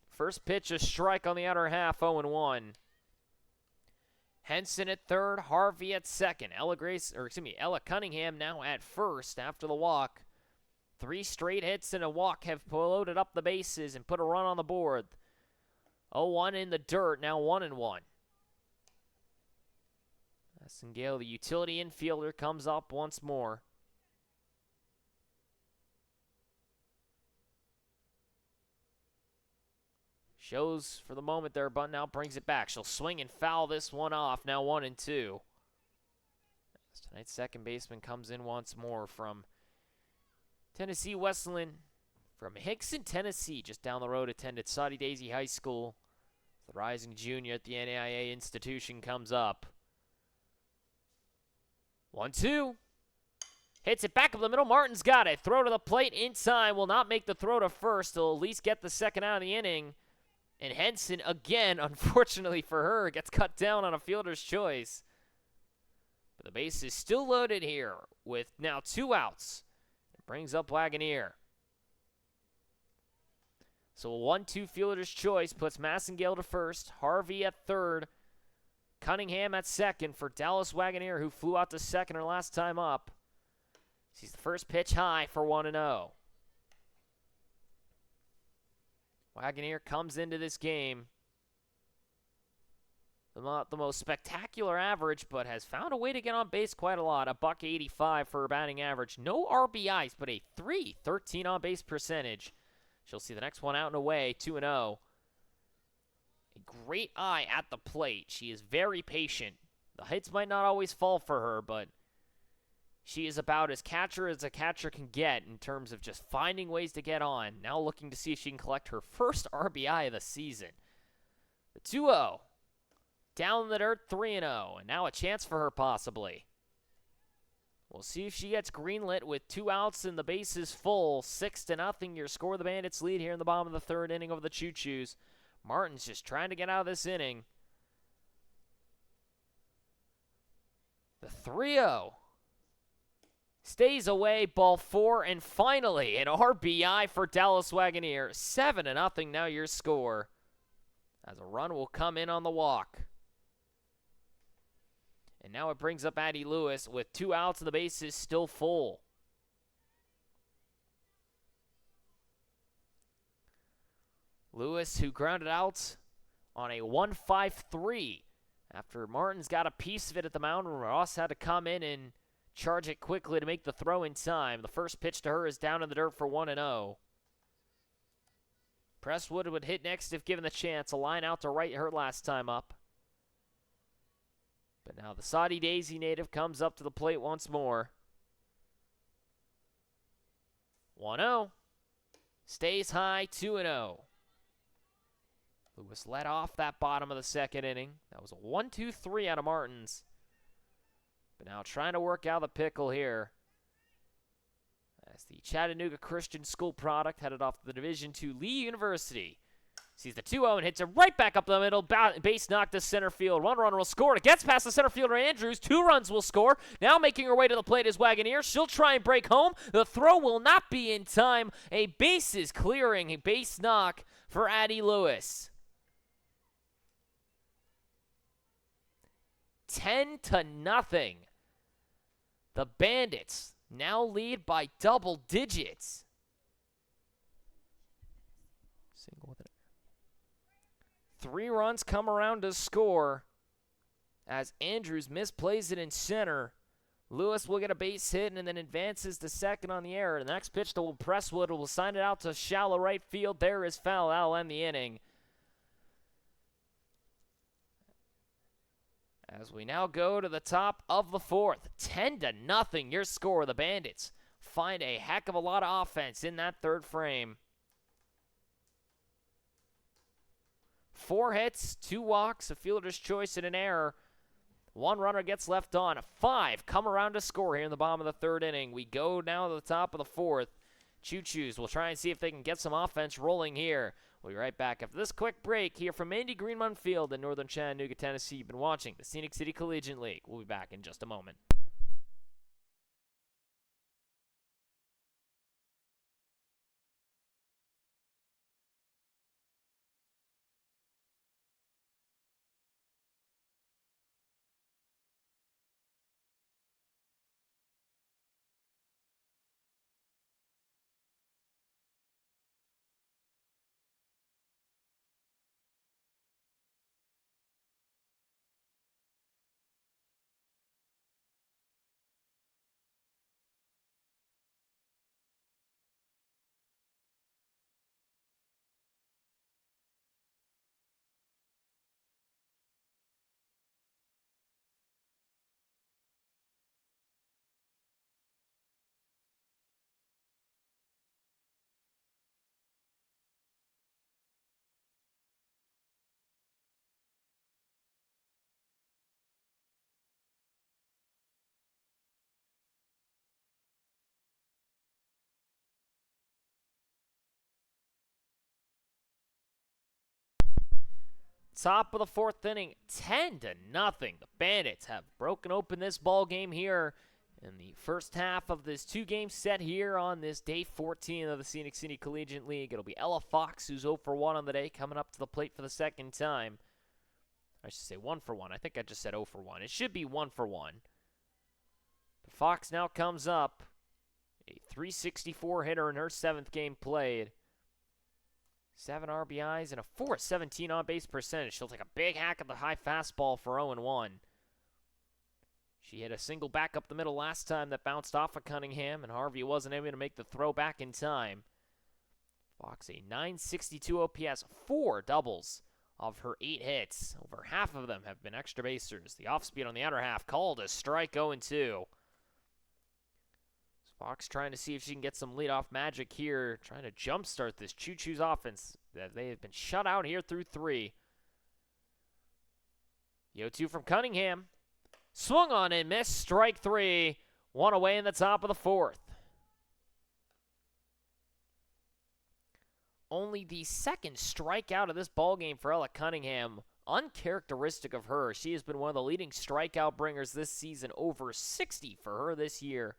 First pitch, a strike on the outer half, 0-1. Henson at third, Harvey at second. Ella Cunningham now at first after the walk. 3 straight hits and a walk have loaded up the bases and put a run on the board. 0-1 in the dirt, now 1-1. Massengale, the utility infielder, comes up once more. Shows for the moment there, but now brings it back. She'll swing and foul this one off, now 1-2. As tonight's second baseman comes in once more from Tennessee Wesleyan. From Hickson, Tennessee, just down the road, attended Soddy Daisy High School. The rising junior at the NAIA institution comes up. 1-2. Hits it back up the middle. Martin's got it. Throw to the plate in time. Will not make the throw to first. He'll at least get the second out of the inning. And Henson, again, unfortunately for her, gets cut down on a fielder's choice. But the base is still loaded here with now 2 outs. It brings up Wagoneer. So a 1-2 fielder's choice puts Massengale to first, Harvey at third, Cunningham at second for Dallas Wagoneer, who flew out to second her last time up. Sees the first pitch high for 1-0. Wagoneer comes into this game not the most spectacular average, but has found a way to get on base quite a lot. A .185 for her batting average. No RBIs, but a .313 on base percentage. She'll see the next one out and away, 2-0. A great eye at the plate. She is very patient. The hits might not always fall for her, but she is about as a catcher can get in terms of just finding ways to get on. Now looking to see if she can collect her first RBI of the season. The 2-0. Down in the dirt, 3-0. And now a chance for her possibly. We'll see if she gets greenlit with 2 outs and the bases full. 6-0, your score. The Bandits lead here in the bottom of the third inning over the Choos. Martin's just trying to get out of this inning. The 3-0. Stays away, ball 4, and finally an RBI for Dallas Wagoneer. 7-0 now your score. As a run will come in on the walk. And now it brings up Addie Lewis with 2 outs and the bases still full. Lewis, who grounded out on a 1-5-3 after Martin's got a piece of it at the mound. Ross had to come in and charge it quickly to make the throw in time. The first pitch to her is down in the dirt for 1-0. Presswood would hit next if given the chance. A line out to right her last time up. But now the Soddy Daisy native comes up to the plate once more. 1-0. Stays high, 2-0. Lewis led off that bottom of the second inning. That was a 1-2-3 out of Martins. But now trying to work out the pickle here. As the Chattanooga Christian School product headed off to the Division II Lee University. Sees the 2-0 and hits it right back up the middle. Base knock to center field. One runner will score. It gets past the center fielder Andrews. 2 runs will score. Now making her way to the plate is Wagoneer. She'll try and break home. The throw will not be in time. A bases clearing, a base knock for Addie Lewis. 10-0. The Bandits now lead by double digits. Single with it. 3 runs come around to score as Andrews misplays it in center. Lewis will get a base hit and then advances to second on the error. The next pitch to Presswood will sign it out to shallow right field. There is foul. That'll end the inning. As we now go to the top of the fourth, 10-0 your score. The Bandits find a heck of a lot of offense in that third frame. 4 hits, 2 walks, a fielder's choice, and an error. 1 runner gets left on. 5 come around to score here in the bottom of the third inning. We go now to the top of the fourth. Choos will try and see if they can get some offense rolling here. We'll be right back after this quick break here from Andy Greenmont Field in northern Chattanooga, Tennessee. You've been watching the Scenic City Collegiate League. We'll be back in just a moment. Top of the fourth inning, 10-0. The Bandits have broken open this ball game here in the first half of this 2-game set here on this day 14 of the Scenic City Collegiate League. It'll be Ella Fox, who's 0 for 1 on the day, coming up to the plate for the second time. I should say 1 for 1. I think I just said 0 for 1. It should be 1 for 1. But Fox now comes up, a .364 hitter in her 7th game played. 7 RBIs and a .417 on-base percentage. She'll take a big hack at the high fastball for 0-1. She hit a single back up the middle last time that bounced off of Cunningham, and Harvey wasn't able to make the throw back in time. Fox a .962 OPS, 4 doubles of her 8 hits. Over half of them have been extra basers. The off-speed on the outer half called a strike 0-2. Fox trying to see if she can get some leadoff magic here, trying to jumpstart this Choos offense that they have been shut out here through 3. The 0-2 from Cunningham. Swung on and missed. Strike 3. 1 away in the top of the fourth. Only the second strikeout of this ballgame for Ella Cunningham. Uncharacteristic of her. She has been one of the leading strikeout bringers this season. Over 60 for her this year.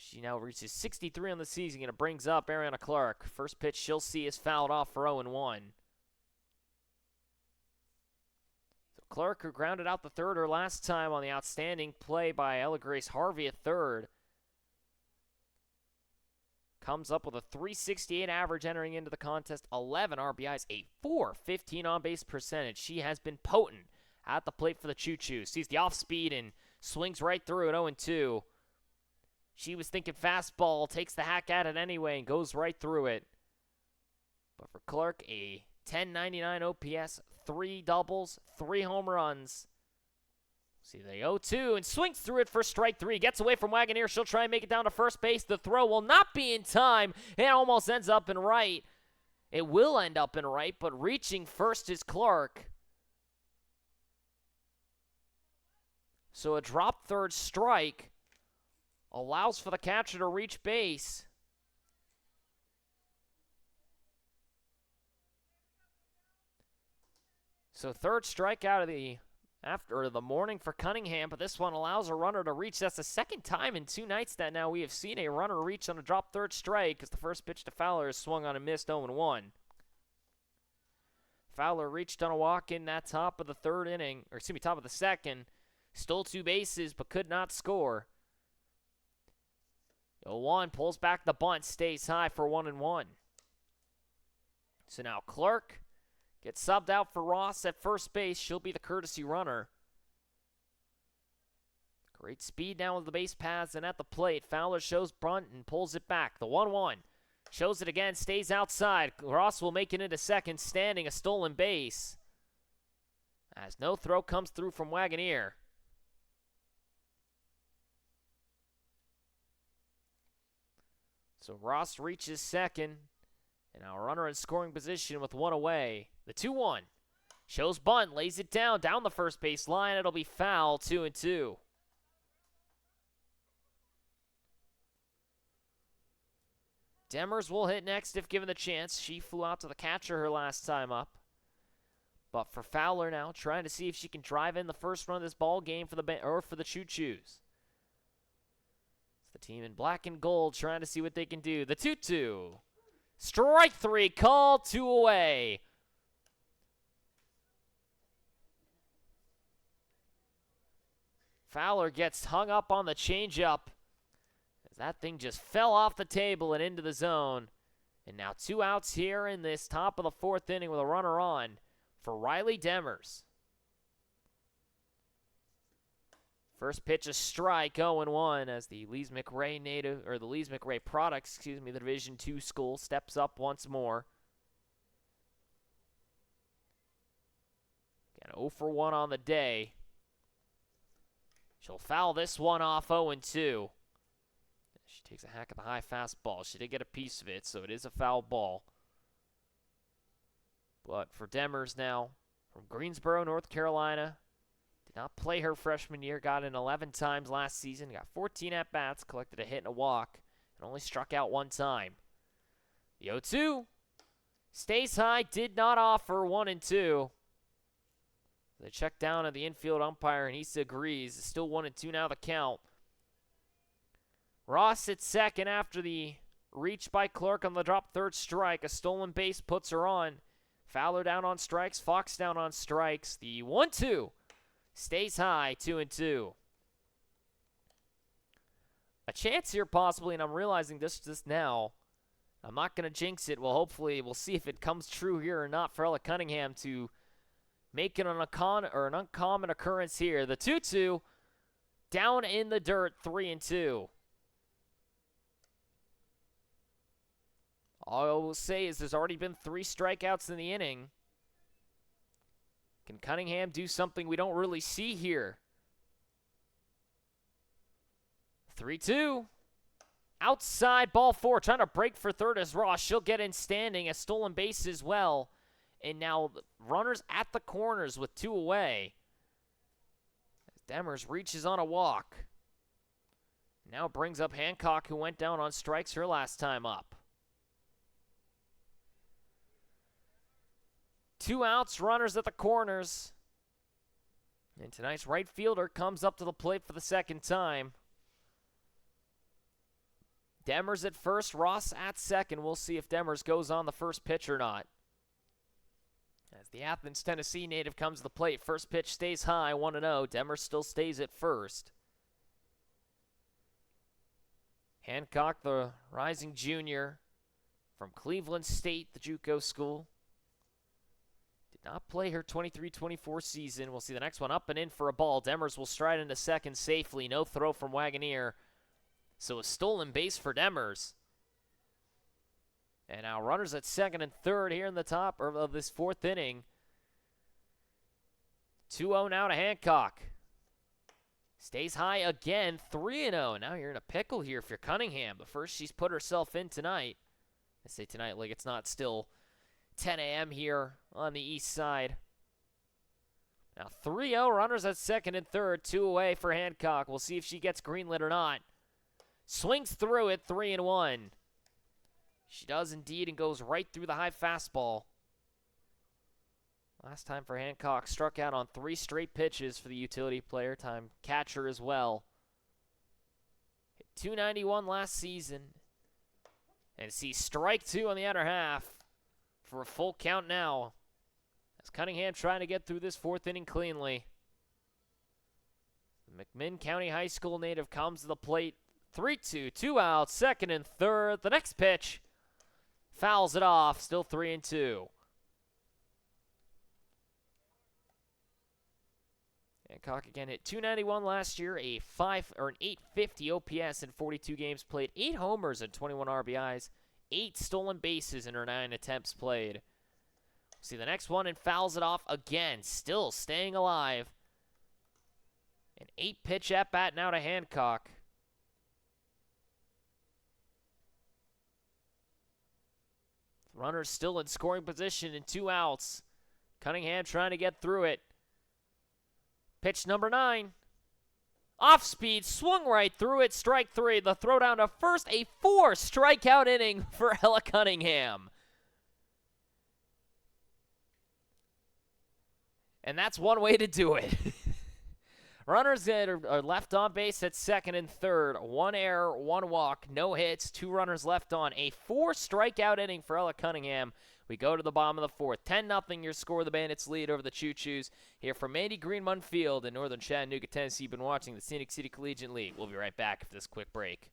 She now reaches 63 on the season, and it brings up Ariana Clark. First pitch she'll see is fouled off for 0-1. So Clark, who grounded out the third last time on the outstanding play by Ella Grace Harvey at third, comes up with a .368 average entering into the contest, 11 RBIs, a .415 on-base percentage. She has been potent at the plate for the Choos. Sees the off-speed and swings right through at 0-2. She was thinking fastball, takes the hack at it anyway, and goes right through it. But for Clark, a .1099 OPS, 3 doubles, 3 home runs. See the 0-2 and swings through it for strike 3. Gets away from Wagoneer. She'll try and make it down to first base. The throw will not be in time. It almost ends up in right. It will end up in right, but reaching first is Clark. So a drop third strike allows for the catcher to reach base. So third strikeout of the morning for Cunningham, but this one allows a runner to reach. That's the second time in 2 nights that now we have seen a runner reach on a drop third strike, because the first pitch to Fowler is swung on and missed 0-1. Fowler reached on a walk in that top of the third inning, or excuse me, top of the second. Stole 2 bases, but could not score. 0-1 pulls back the bunt, stays high for 1-1. So now Clark gets subbed out for Ross at first base. She'll be the courtesy runner. Great speed now with the base paths and at the plate. Fowler shows bunt and pulls it back. The 1-1 shows it again, stays outside. Ross will make it into second, standing a stolen base. as no throw comes through from Wagoneer. So Ross reaches second, and now a runner in scoring position with one away. The 2-1. Choos bunt, lays it down the first base line. It'll be foul, 2-2. Demers will hit next if given the chance. She flew out to the catcher her last time up. But for Fowler now, trying to see if she can drive in the first run of this ball game for the Choos. It's the team in black and gold trying to see what they can do. The 2-2. Strike 3, call, 2 away. Fowler gets hung up on the changeup as that thing just fell off the table and into the zone. And now 2 outs here in this top of the 4th inning with a runner on for Riley Demers. First pitch a strike, 0-1 as the Lees McRae Products, the Division II school steps up once more. Again, 0 for 1 on the day. She'll foul this one off, 0-2. She takes a hack at the high fastball. She did get a piece of it, so it is a foul ball. But for Demers now, from Greensboro, North Carolina, did not play her freshman year, got in 11 times last season, got 14 at-bats, collected a hit and a walk, and only struck out 1 time. The 0-2 stays high, did not offer, 1-2. They check down at the infield umpire, and he agrees. It's still 1-2 now the count. Ross at second after the reach by Clark on the drop third strike. A stolen base puts her on. Fowler down on strikes, Fox down on strikes. The 1-2 stays high, 2-2. A chance here possibly, and I'm realizing this just now. I'm not going to jinx it. Well, hopefully we'll see if it comes true here or not for Ella Cunningham to make it an uncommon occurrence here. The 2-2 down in the dirt, 3-2. All I will say is there's already been 3 strikeouts in the inning. Can Cunningham do something we don't really see here? 3-2. Outside, ball 4, trying to break for third as Ross. She'll get in standing, a stolen base as well. And now runners at the corners with 2 away. Demers reaches on a walk. Now brings up Hancock, who went down on strikes her last time up. 2 outs, runners at the corners. And tonight's right fielder comes up to the plate for the second time. Demers at first, Ross at second. We'll see if Demers goes on the first pitch or not. As the Athens, Tennessee native comes to the plate, first pitch stays high, 1-0. Demers still stays at first. Hancock, the rising junior from Cleveland State, the JUCO school. Did not play her 23-24 season. We'll see the next one up and in for a ball. Demers will stride into second safely. No throw from Wagoneer. So a stolen base for Demers. And now runners at second and third here in the top of this 4th inning. 2-0 now to Hancock. Stays high again, 3-0. Now you're in a pickle here if you're Cunningham. The first she's put herself in tonight. I say tonight like it's not still 10 a.m. here on the east side. Now 3-0, runners at second and third, 2 away for Hancock. We'll see if she gets greenlit or not. Swings through it, 3-1. She does indeed and goes right through the high fastball. Last time for Hancock, struck out on 3 straight pitches for the utility player, time catcher as well. Hit 291 last season. And see strike 2 on the outer half for a full count now. As Cunningham trying to get through this 4th inning cleanly. The McMinn County High School native comes to the plate. 3-2, 2 outs, second and third. The next pitch fouls it off, still 3-2. Hancock again hit 291 last year, an 850 OPS in 42 games played, 8 homers and 21 RBIs, 8 stolen bases in her 9 attempts played. See the next one and fouls it off again, still staying alive. An 8-pitch at-bat now to Hancock. Runners still in scoring position and 2 outs. Cunningham trying to get through it. Pitch number 9. Off speed, swung right through it, strike 3. The throw down to first, a 4-strikeout inning for Ella Cunningham. And that's one way to do it. Runners that are left on base at second and third. 1 error, 1 walk, no hits, 2 runners left on. A 4-strikeout inning for Ella Cunningham. We go to the bottom of the 4th. 10-0 your score. The Bandits lead over the Choos. Here from Mandy Greenman Field in northern Chattanooga, Tennessee. You've been watching the Scenic City Collegiate League. We'll be right back after this quick break.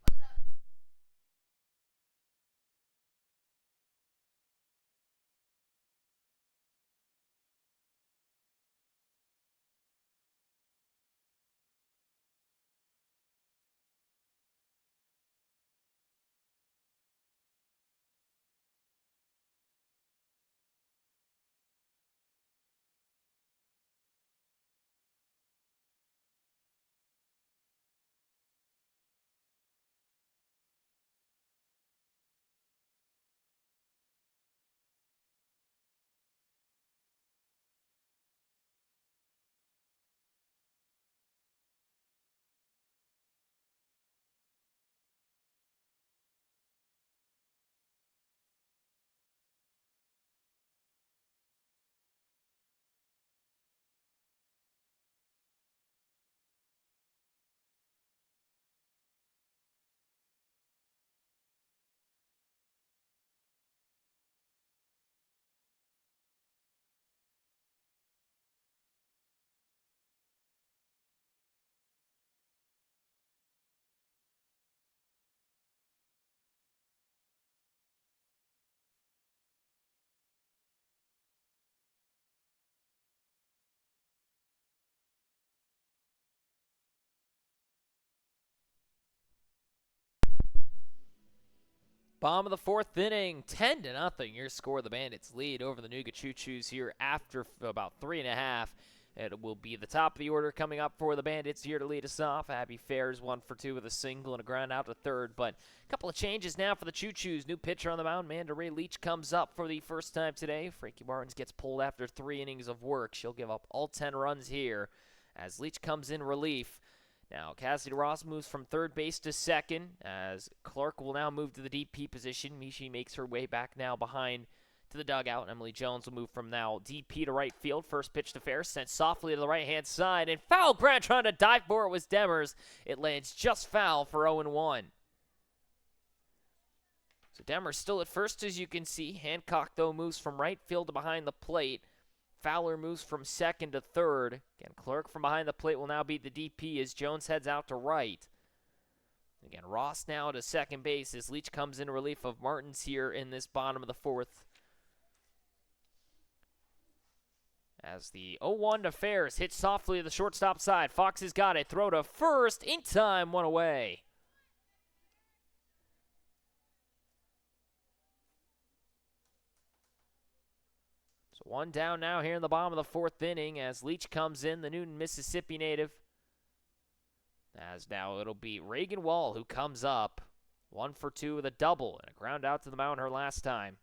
Bottom of the 4th inning, 10-0 your score. The Bandits lead over the Nooga Choos here after about 3.5. It will be the top of the order coming up for the Bandits here to lead us off. Abby Fair's 1 for 2 with a single and a ground out to third. But a couple of changes now for the Choos. New pitcher on the mound, Manda Ray Leach, comes up for the first time today. Frankie Barnes gets pulled after 3 innings of work. She'll give up all 10 runs here as Leach comes in relief. Now, Cassidy Ross moves from third base to second, as Clark will now move to the DP position. Mishi makes her way back now behind to the dugout. Emily Jones will move from now DP to right field. First pitch to fair, sent softly to the right-hand side, and foul ground trying to dive for it was Demers. It lands just foul for 0-1. So Demers still at first, as you can see. Hancock, though, moves from right field to behind the plate. Fowler moves from second to third. Again, Clark from behind the plate will now be the DP as Jones heads out to right. Again, Ross now to second base as Leach comes in relief of Martins here in this bottom of the 4th. As the 0-1 to Ferris hits softly to the shortstop side. Fox has got it. Throw to first. In time, 1 away. So 1 down now here in the bottom of the 4th inning as Leach comes in, the Newton, Mississippi native. As now it'll be Reagan Wall who comes up. 1 for 2 with a double and a ground out to the mound her last time.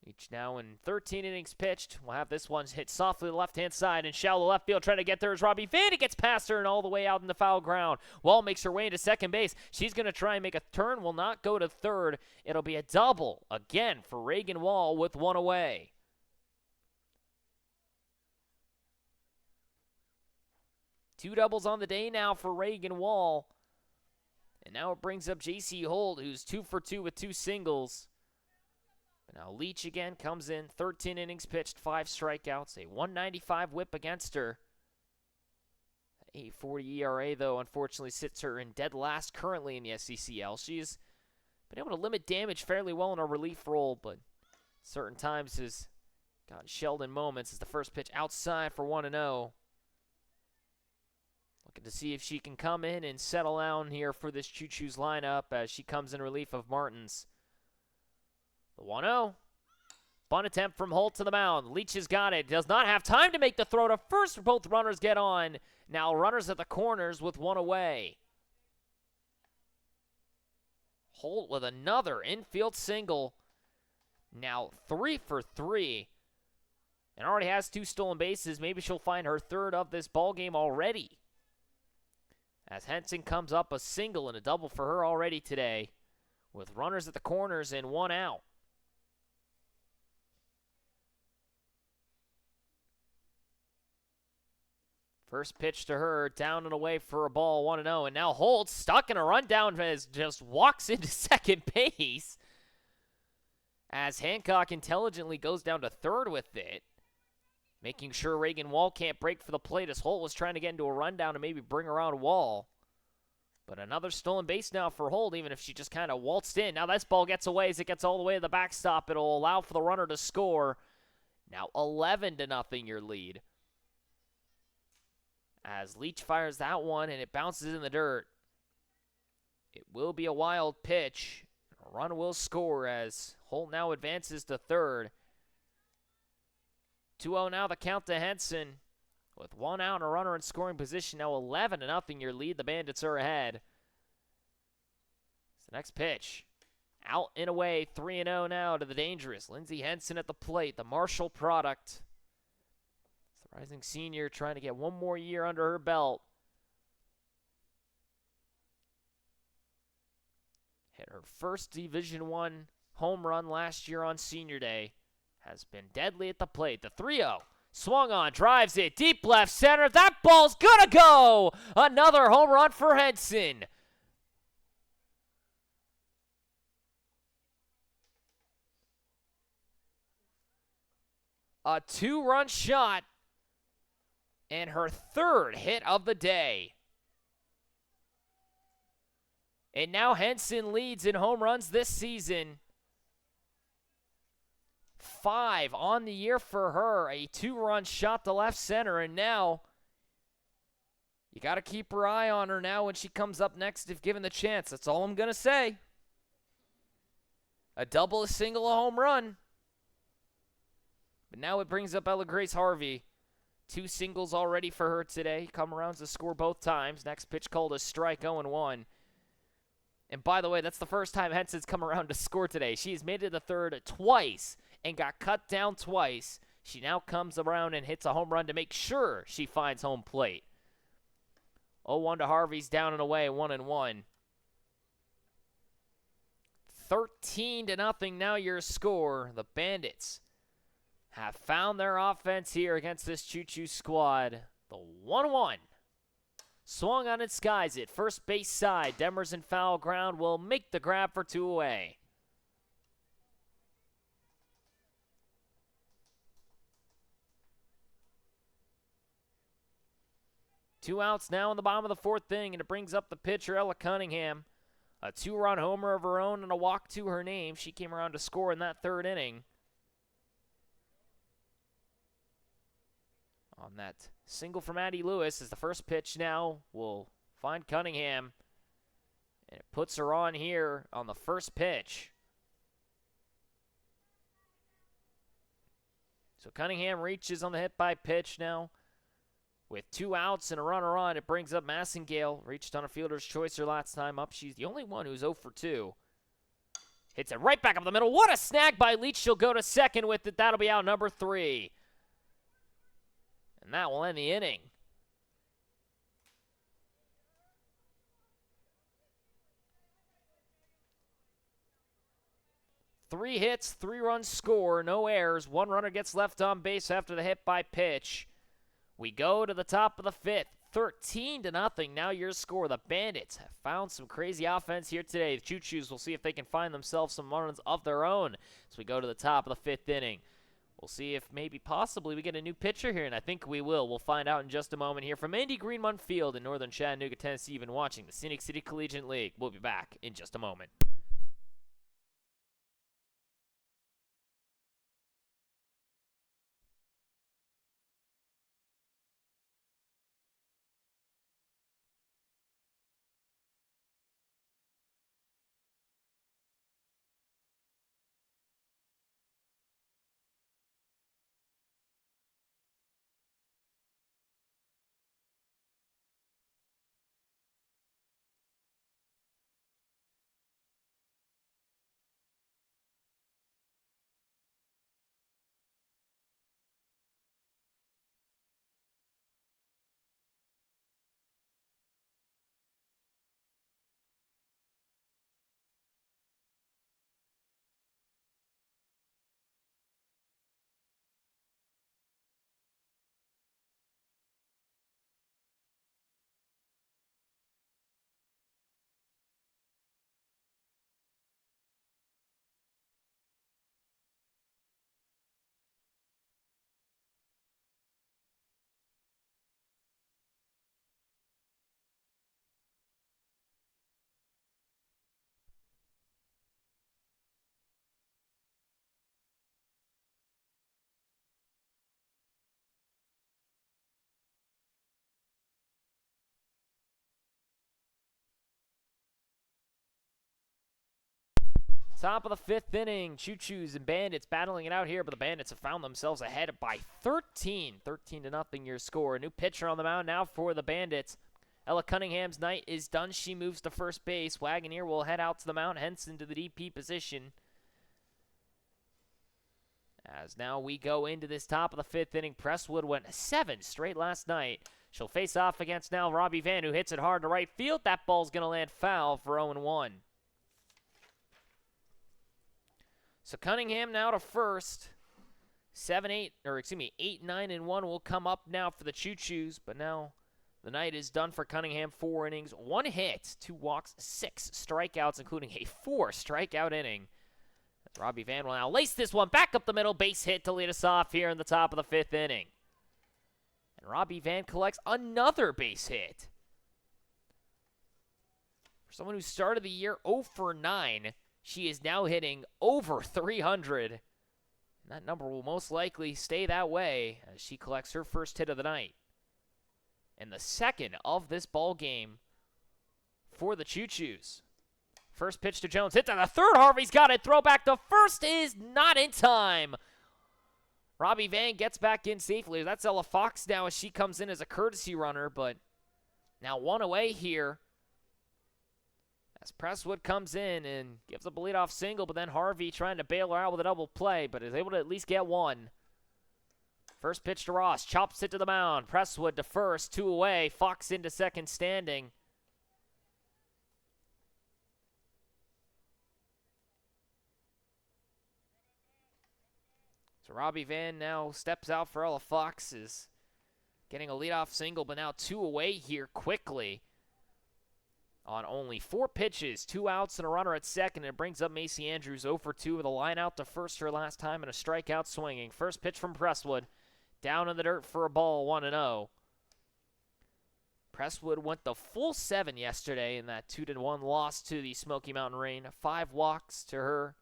Leach now in 13 innings pitched. We'll have this one hit softly to the left-hand side and shallow left field. Trying to get there is Robbie Vandy. Gets past her and all the way out in the foul ground. Wall makes her way into second base. She's going to try and make a turn. Will not go to third. It'll be a double again for Reagan Wall with 1 away. Two doubles on the day now for Reagan Wall. And now it brings up J.C. Holt, who's 2 for 2 with 2 singles. But now Leach again comes in, 13 innings pitched, 5 strikeouts, a 195 whip against her. 8.40 ERA, though, unfortunately sits her in dead last currently in the SCCL. She's been able to limit damage fairly well in her relief role, but certain times has gotten shelled in moments as the first pitch outside for 1-0. Looking to see if she can come in and settle down here for this Choos lineup as she comes in relief of Martins. The 1-0. Bunt attempt from Holt to the mound. Leach has got it. Does not have time to make the throw to first. Both runners get on. Now runners at the corners with one away. Holt with another infield single. Now 3 for 3. And already has 2 stolen bases. Maybe she'll find her third of this ball game already. As Henson comes up a single and a double for her already today, with runners at the corners and 1 out. First pitch to her, down and away for a ball, 1-0. And now Holt, stuck in a rundown, just walks into second base. As Hancock intelligently goes down to third with it, making sure Reagan Wall can't break for the plate as Holt was trying to get into a rundown and maybe bring around Wall. But another stolen base now for Holt, even if she just kind of waltzed in. Now this ball gets away as it gets all the way to the backstop. It'll allow for the runner to score. Now 11-0 your lead. As Leach fires that one and it bounces in the dirt. It will be a wild pitch. A run will score as Holt now advances to third. 2-0 now the count to Henson. With 1 out and a runner in scoring position, now 11-0 your lead. The Bandits are ahead. It's the next pitch. Out and away, 3-0 now to the dangerous Lindsey Henson at the plate, the Marshall product. It's the rising senior trying to get 1 more year under her belt. Hit her first Division I home run last year on Senior Day. Has been deadly at the plate. The 3-0. Swung on, drives it, deep left center. That ball's gonna go! Another home run for Henson. A 2-run shot and her third hit of the day. And now Henson leads in home runs this season. 5 on the year for her. A 2-run shot to left center. And now you got to keep her eye on her now when she comes up next if given the chance. That's all I'm going to say. A double, a single, a home run. But now it brings up Ella Grace Harvey. 2 singles already for her today. Come around to score both times. Next pitch called a strike, 0-1. And by the way, that's the first time Henson's come around to score today. She's made it to the third twice and got cut down twice. She now comes around and hits a home run to make sure she finds home plate. 0-1 to Harvey's down and away, 1-1. 13-0 now your score. The Bandits have found their offense here against this Choos squad. The 1-1. Swung on and skies it. First base side. Demers in foul ground will make the grab for 2 away. Two outs now in the bottom of the 4th inning, and it brings up the pitcher, Ella Cunningham. A 2-run homer of her own and a walk to her name. She came around to score in that 3rd inning. On that single from Addie Lewis as the first pitch now will find Cunningham. And it puts her on here on the first pitch. So Cunningham reaches on the hit by pitch now. With 2 outs and a runner on, it brings up Massengale. Reached on a fielder's choice her last time up. She's the only one who's 0 for 2. Hits it right back up the middle. What a snag by Leach. She'll go to second with it. That'll be out number 3. And that will end the inning. Three hits, 3-run score, no errors. 1 runner gets left on base after the hit by pitch. We go to the top of the 5th. 13-0 now your score. The Bandits have found some crazy offense here today. The Choos will see if they can find themselves some runs of their own as we go to the top of the 5th inning. We'll see if maybe possibly we get a new pitcher here, and I think we will. We'll find out in just a moment here from Andy Greenmont Field in northern Chattanooga, Tennessee. You've been watching the Scenic City Collegiate League. We'll be back in just a moment. Top of the fifth inning, Choos and Bandits battling it out here, but the Bandits have found themselves ahead by 13. 13-0 your score. A new pitcher on the mound now for the Bandits. Ella Cunningham's night is done. She moves to first base. Wagoneer will head out to the mound, Henson to the DP position. As now we go into this top of the fifth inning. Presswood went 7 straight last night. She'll face off against now Robbie Van, who hits it hard to right field. That ball's going to land foul for 0-1. So Cunningham now to first. 8, 9, and 1 will come up now for the Choos, but now the night is done for Cunningham. 4 innings, 1 hit, 2 walks, 6 strikeouts, including a 4-strikeout inning. Robbie Van will now lace this one back up the middle, base hit to lead us off here in the top of the fifth inning. And Robbie Van collects another base hit. For someone who started the year 0 for 9, she is now hitting over 300. And that number will most likely stay that way as she collects her first hit of the night. And the second of this ball game for the Choos. First pitch to Jones. Hit to the third. Harvey's got it. Throw back to first is not in time. Robbie Van gets back in safely. That's Ella Fox now as she comes in as a courtesy runner, but now 1 away here. As Presswood comes in and gives up a leadoff single, but then Harvey trying to bail her out with a double play, but is able to at least get 1. First pitch to Ross. Chops it to the mound. Presswood to first. 2 away. Fox into second standing. So Robbie Van now steps out for Ella Fox, is getting a leadoff single, but now 2 away here quickly. On only 4 pitches, 2 outs and a runner at second. It brings up Macy Andrews 0 for 2 with a line out to first her last time and a strikeout swinging. First pitch from Presswood. Down in the dirt for a ball, 1-0. Presswood went the full 7 yesterday in that 2-1 loss to the Smoky Mountain Rain. 5 walks to her.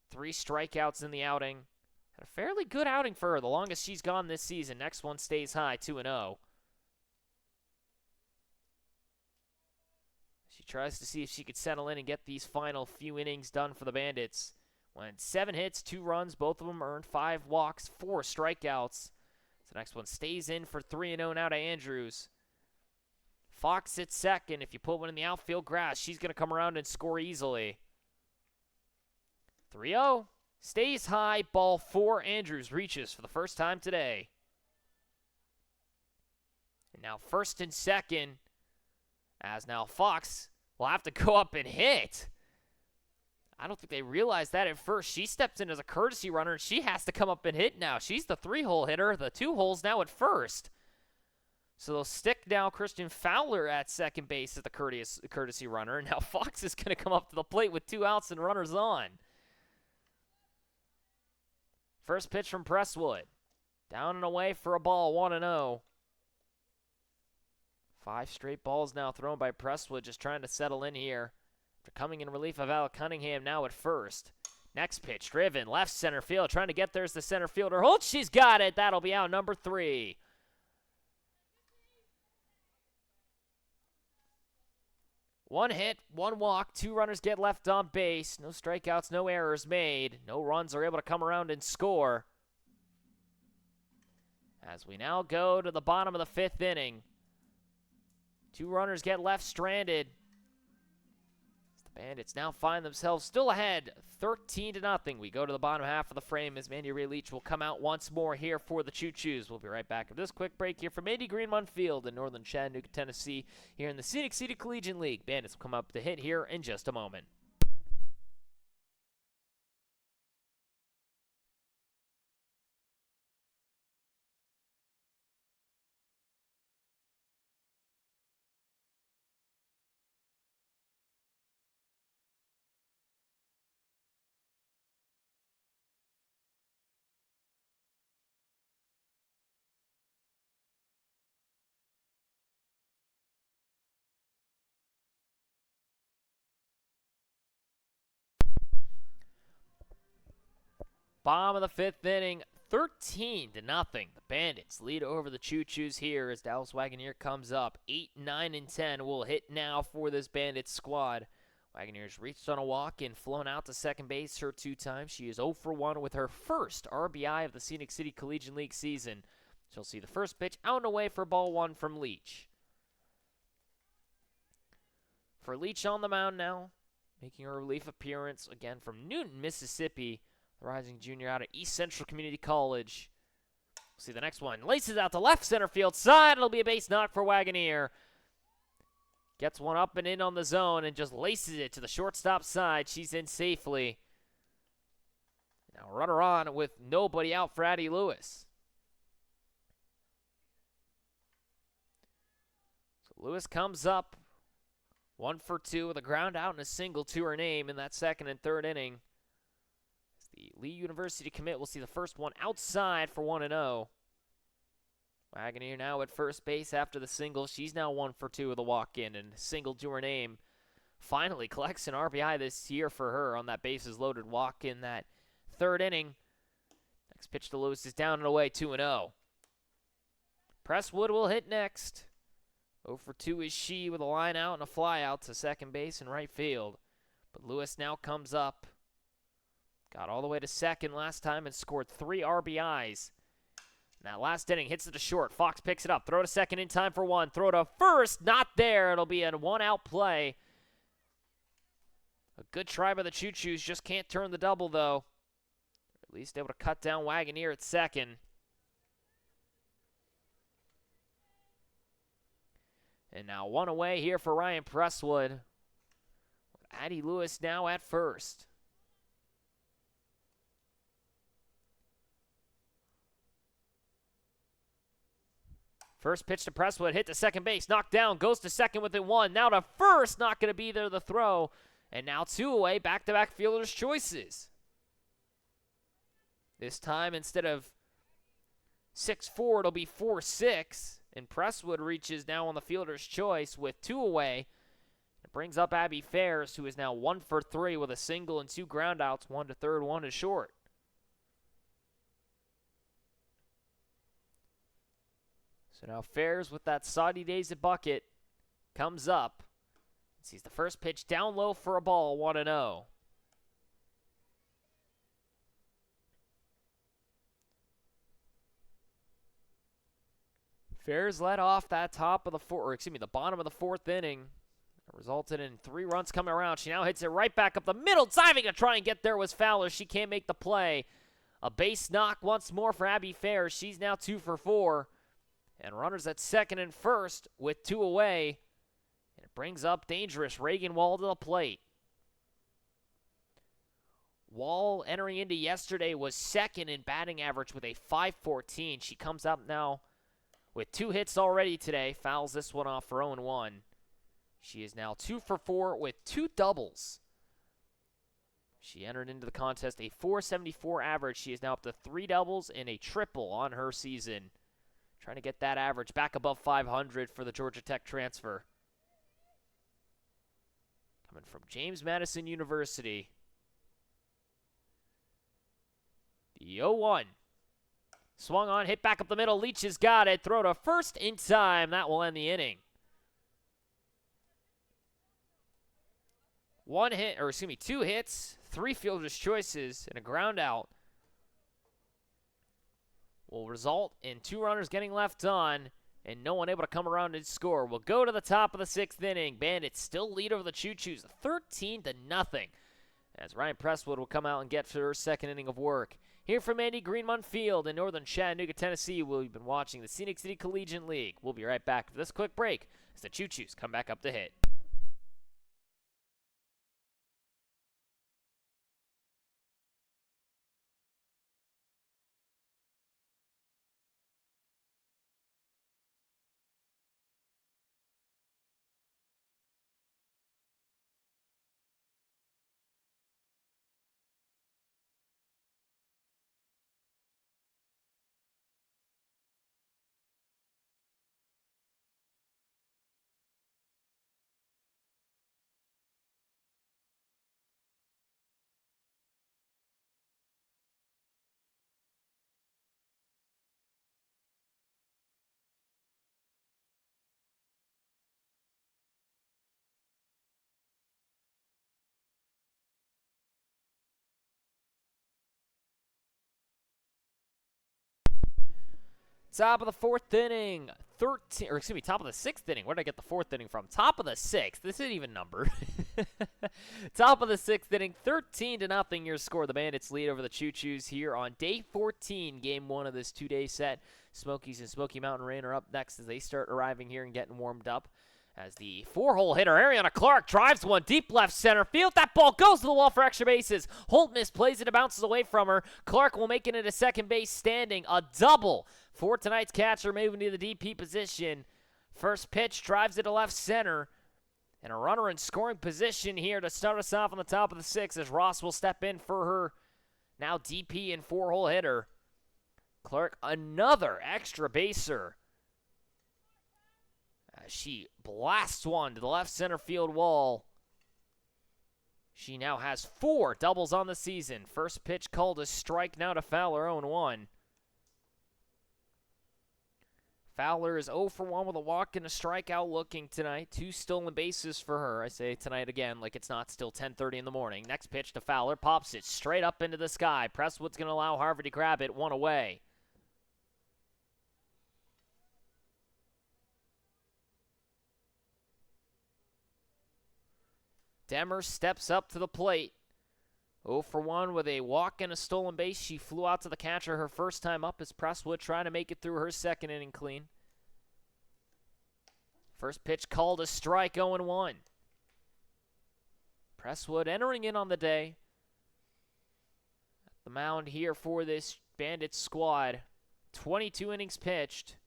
3 strikeouts in the outing. Had a fairly good outing for her, the longest she's gone this season. Next one stays high, 2-0. She tries to see if she could settle in and get these final few innings done for the Bandits. Went 7 hits, 2 runs, both of them earned 5 walks, 4 strikeouts. So the next one stays in for 3-0 now to Andrews. Fox at second. If you put one in the outfield grass, she's going to come around and score easily. 3-0. Stays high, ball 4. Andrews reaches for the first time today. And now first and second, as now Fox will have to go up and hit. I don't think they realized that at first. She steps in as a courtesy runner, and she has to come up and hit now. She's the 3-hole hitter, the 2 holes now at first. So they'll stick now Christian Fowler at second base as the courtesy runner. And now Fox is going to come up to the plate with 2 outs and runners on. First pitch from Presswood. Down and away for a ball, 1-0. 5 straight balls now thrown by Presswood, just trying to settle in here. After coming in relief of Ella Cunningham now at first. Next pitch, driven, left center field. Trying to get there is the center fielder. Holt, she's got it. That'll be out, number 3. One hit, 1 walk, 2 runners get left on base. No strikeouts, no errors made. No runs are able to come around and score. As we now go to the bottom of the 5th inning. 2 runners get left stranded. The Bandits now find themselves still ahead, 13-0. We go to the bottom half of the frame as Mandy Ray Leach will come out once more here for the Choos. We'll be right back after this quick break here from Mandy Greenmont Field in northern Chattanooga, Tennessee, here in the Scenic City Collegiate League. Bandits will come up to hit here in just a moment. Bottom of the 5th inning, 13-0. The Bandits lead over the Choos here as Dallas Wagoneer comes up. 8, 9, and 10 will hit now for this Bandits squad. Wagoneer's reached on a walk and flown out to second base her 2 times. She is 0 for 1 with her first RBI of the Scenic City Collegiate League season. She'll see the first pitch out and away for ball 1 from Leach. For Leach on the mound now, making her relief appearance again from Newton, Mississippi, the rising junior out of East Central Community College. See the next one. Laces out to left center field side. It'll be a base knock for Wagoneer. Gets one up and in on the zone and just laces it to the shortstop side. She's in safely. Now runner on with nobody out for Addie Lewis. So Lewis comes up. 1 for 2 with a ground out and a single to her name in that second and third inning. As the Lee University commit, we'll see the first one outside for 1-0. Wagoneer now at first base after the single. She's now 1 for 2 with a walk-in and a single to her name. Finally collects an RBI this year for her on that bases loaded walk in that third inning. Next pitch to Lewis is down and away, 2-0. Presswood will hit next. 0 for 2 is she with a line out and a fly out to second base and right field. But Lewis now comes up. Got all the way to second last time and scored 3 RBIs. And that last inning hits it to short. Fox picks it up. Throw to second in time for 1. Throw to first. Not there. It'll be a 1-out play. A good try by the Choos. Just can't turn the double, though. At least able to cut down Wagoneer at second. And now 1 away here for Ryan Presswood. With Addie Lewis now at first. First pitch to Presswood, hit to second base, knocked down, goes to second within 1. Now to first, not going to be there, the throw. And now 2 away, back-to-back fielder's choices. This time, instead of 6-4, it'll be 4-6. And Presswood reaches now on the fielder's choice with 2 away. It brings up Abby Fairs, who is now 1 for 3 with a single and 2 groundouts, 1 to third, 1 to short. So now Fairs with that Saudi Days at bucket comes up. Sees the first pitch down low for a ball, 1-0. Fairs led off that the bottom of the 4th inning. It resulted in 3 runs coming around. She now hits it right back up the middle. Diving to try and get there was Fowler. She can't make the play. A base knock once more for Abby Fairs. She's now 2 for 4. And runners at second and first with 2 away. And it brings up dangerous Reagan Wall to the plate. Wall entering into yesterday was second in batting average with a .514. She comes up now with 2 hits already today. Fouls this one off for 0-1. She is now 2 for 4 with 2 doubles. She entered into the contest a .474 average. She is now up to 3 doubles and a triple on her season. Trying to get that average back above 500 for the Georgia Tech transfer. Coming from James Madison University. The 0-1. Swung on, hit back up the middle. Leach has got it. Throw to first in time. That will end the inning. 2 hits, 3 fielder's choices, and a ground out will result in 2 runners getting left on and no one able to come around and score. We'll go to the top of the 6th inning. Bandits still lead over the Choos 13-0 as Ryan Presswood will come out and get her second inning of work. Here from Andy Greenmont Field in northern Chattanooga, Tennessee, we've been watching the Scenic City Collegiate League. We'll be right back for this quick break as the Choos come back up to hit. Top of the fourth inning, top of the sixth inning. Where did I get the fourth inning from? Top of the sixth. This isn't even numbered. Top of the sixth inning, 13-0 your score. The Bandits lead over the Choos here on day 14, game one of this two-day set. Smokies and Smoky Mountain Rain are up next as they start arriving here and getting warmed up. As the four-hole hitter, Ariana Clark, drives one deep left center field. That ball goes to the wall for extra bases. Holt misplays it. It bounces away from her. Clark will make it into second base standing. A double for tonight's catcher, moving to the DP position. First pitch drives it to left center. And a runner in scoring position here to start us off on the top of the sixth as Ross will step in for her now DP and four-hole hitter. Clark, another extra baser. She blasts one to the left center field wall. She now has 4 doubles on the season. First pitch called a strike now to Fowler, 0-1. Fowler is 0 for 1 with a walk and a strikeout looking tonight. 2 stolen bases for her. I say tonight again like it's not still 10:30 in the morning. Next pitch to Fowler. Pops it straight up into the sky. Presswood's going to allow Harvey to grab it. 1 away. Demers steps up to the plate. 0 for 1 with a walk and a stolen base. She flew out to the catcher her first time up as Presswood trying to make it through her second inning clean. First pitch called a strike, 0-1. Presswood entering in on the day. At the mound here for this Bandits squad. 22 innings pitched.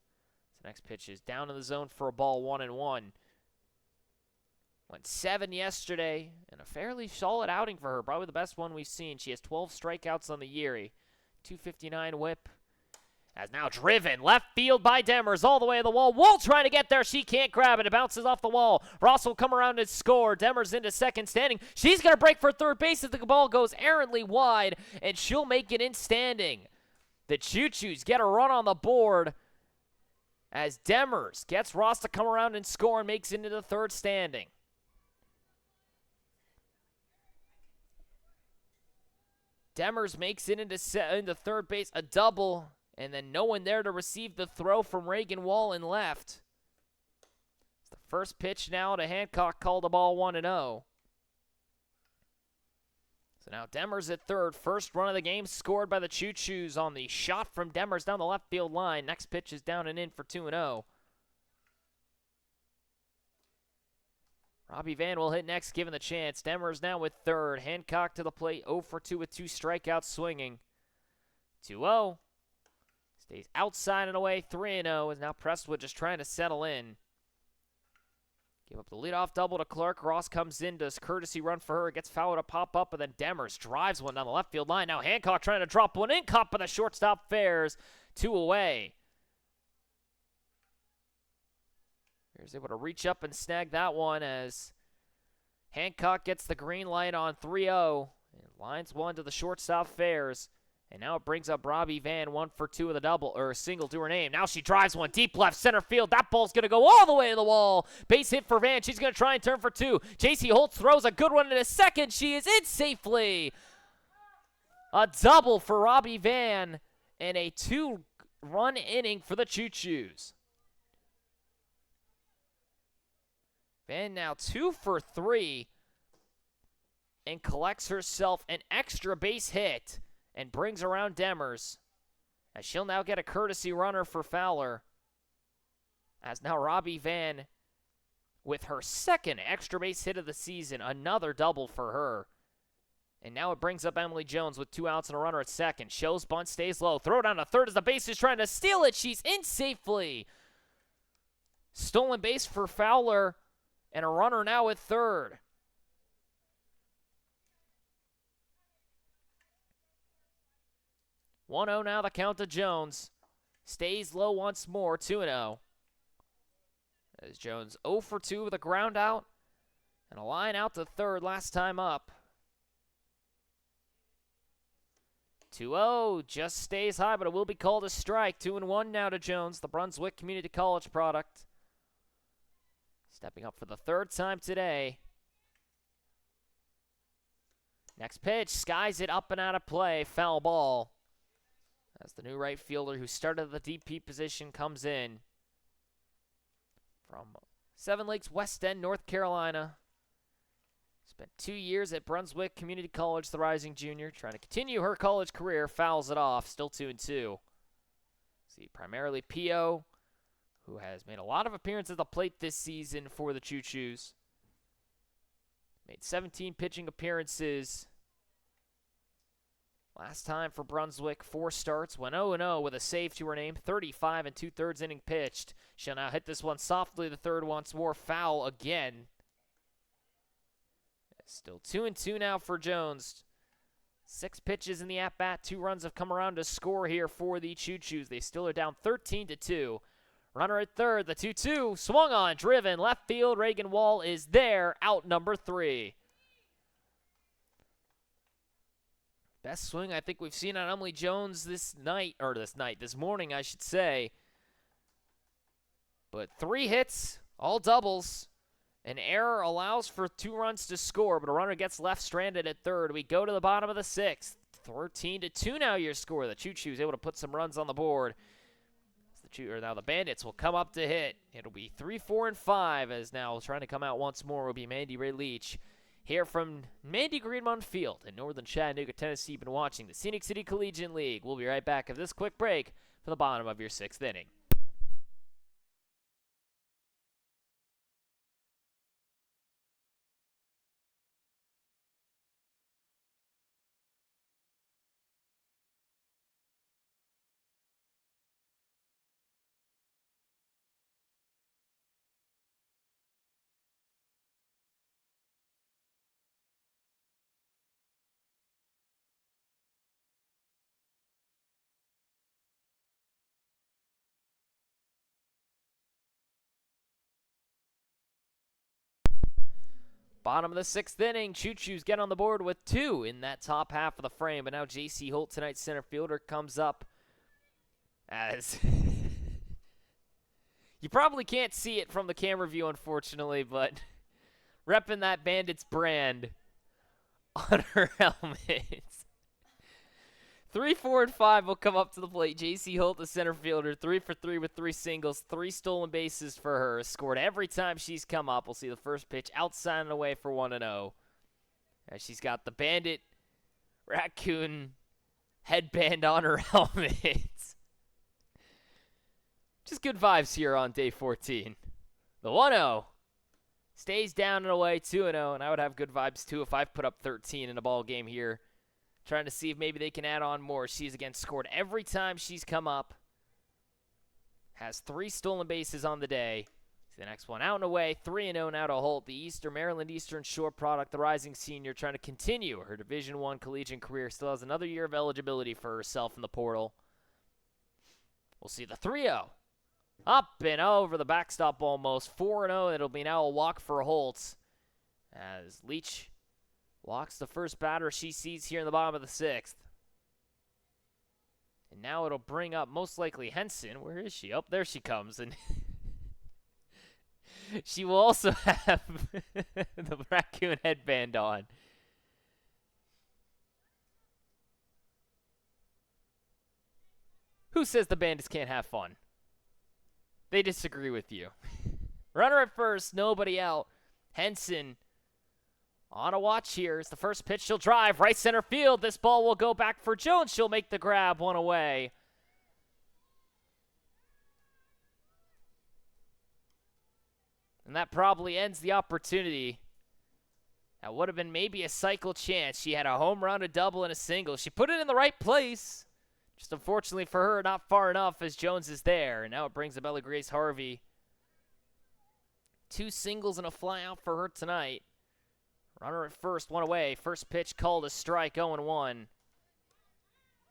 The next pitch is down in the zone for a ball, 1-1. Went 7 yesterday, and a fairly solid outing for her. Probably the best one we've seen. She has 12 strikeouts on the year. A .259 whip. Has now driven left field by Demers all the way to the wall. Wall trying to get there. She can't grab it. It bounces off the wall. Ross will come around and score. Demers into second standing. She's going to break for third base if the ball goes errantly wide, and she'll make it in standing. The Choo-Choos get a run on the board as Demers gets Ross to come around and score and makes it into the third standing. Demers makes it into third base, a double, and then no one there to receive the throw from Reagan Wall in left. It's the first pitch now to Hancock, called the ball 1-0. So now Demers at third. First run of the game scored by the Choo-Choos on the shot from Demers down the left field line. Next pitch is down and in for 2-0. Robbie Van will hit next, given the chance. Demers now with third. Hancock to the plate, 0 for 2 with 2 strikeouts swinging. 2-0. Stays outside and away, 3-0. Is now Presswood just trying to settle in. Give up the leadoff double to Clark. Ross comes in, does courtesy run for her. Gets Fowler to pop up, and then Demers drives one down the left field line. Now Hancock trying to drop one in. Caught by the shortstop Fairs. 2 away. He's able to reach up and snag that one as Hancock gets the green light on 3-0. And lines one to the shortstop Fairs. And now it brings up Robbie Van, 1 for 2 with a double, or a single to her name. Now she drives one deep left center field. That ball's going to go all the way to the wall. Base hit for Van. She's going to try and turn for 2. JC Holtz throws a good one into second. She is in safely. A double for Robbie Van and a 2-run inning for the Choo-Choos. Van now 2 for 3 and collects herself an extra base hit and brings around Demers, as she'll now get a courtesy runner for Fowler. As now Robbie Van with her second extra base hit of the season, another double for her. And now it brings up Emily Jones with 2 outs and a runner at second. Shows bunt, stays low. Throw down to third as the base is trying to steal it. She's in safely. Stolen base for Fowler. And a runner now at third. (1-0) now the count to Jones. Stays low once more, 2-0. As Jones 0 for 2 with a ground out. And a line out to third last time up. 2-0 just stays high, but it will be called a strike. 2-1 now to Jones, the Brunswick Community College product. Stepping up for the third time today. Next pitch, skies it up and out of play. Foul ball. As the new right fielder who started at the DP position comes in from Seven Lakes West End, North Carolina. Spent 2 years at Brunswick Community College, the rising junior, trying to continue her college career, fouls it off, still 2-2. See, primarily P.O., who has made a lot of appearances at the plate this season for the Choos. Made 17 pitching appearances. Last time for Brunswick, 4 starts, went 0-0 with a save to her name, 35 2/3 inning pitched. She'll now hit this one softly, the third once more, foul again. Still 2-2 now for Jones. 6 pitches in the at-bat, 2 runs have come around to score here for the Choos. They still are down 13-2. Runner at third, the 2-2, swung on, driven, left field, Reagan Wall is there, out number 3. Best swing I think we've seen on Emily Jones this morning, I should say. But 3 hits, all doubles. An error allows for 2 runs to score, but a runner gets left stranded at third. We go to the bottom of the 6th. 13-2 now your score. The Choos able to put some runs on the board. Now the Bandits will come up to hit. It'll be 3, 4, and 5 as now trying to come out once more will be Mandy Ray Leach. Here from Mandy Greenmont Field in northern Chattanooga, Tennessee. You've been watching the Scenic City Collegiate League. We'll be right back after this quick break for the bottom of your 6th inning. Bottom of the 6th inning, Choos get on the board with 2 in that top half of the frame. But now J.C. Holt, tonight's center fielder, comes up as you probably can't see it from the camera view, unfortunately, but repping that Bandits brand on her helmet. 3, 4, and 5 will come up to the plate. J.C. Holt, the center fielder, 3 for 3 with 3 singles, 3 stolen bases for her. Scored every time she's come up. We'll see the first pitch outside and away for 1-0. As she's got the Bandit raccoon headband on her helmet. Just good vibes here on day 14. The 1-0 stays down and away, 2-0, and I would have good vibes too if I've put up 13 in a ball game here. Trying to see if maybe they can add on more. She's, again, scored every time she's come up. Has 3 stolen bases on the day. The next one out and away, 3-0 now to Holt. The Maryland Eastern Shore product, the rising senior, trying to continue her Division I collegiate career. Still has another year of eligibility for herself in the portal. We'll see the 3-0. Up and over the backstop almost. 4-0. It'll be now a walk for Holt. As Leach walks the first batter she sees here in the bottom of the 6th. And now it'll bring up most likely Henson. Where is she? Oh, there she comes. And she will also have the raccoon headband on. Who says the Bandits can't have fun? They disagree with you. Runner at first, nobody out. Henson on a watch here. It's the first pitch. She'll drive right center field. This ball will go back for Jones. She'll make the grab, 1 away. And that probably ends the opportunity. That would have been maybe a cycle chance. She had a home run, a double, and a single. She put it in the right place. Just unfortunately for her, not far enough as Jones is there. And now it brings up Ella Grace Harvey. 2 singles and a fly out for her tonight. Runner at first, 1 away. First pitch called a strike, 0-1.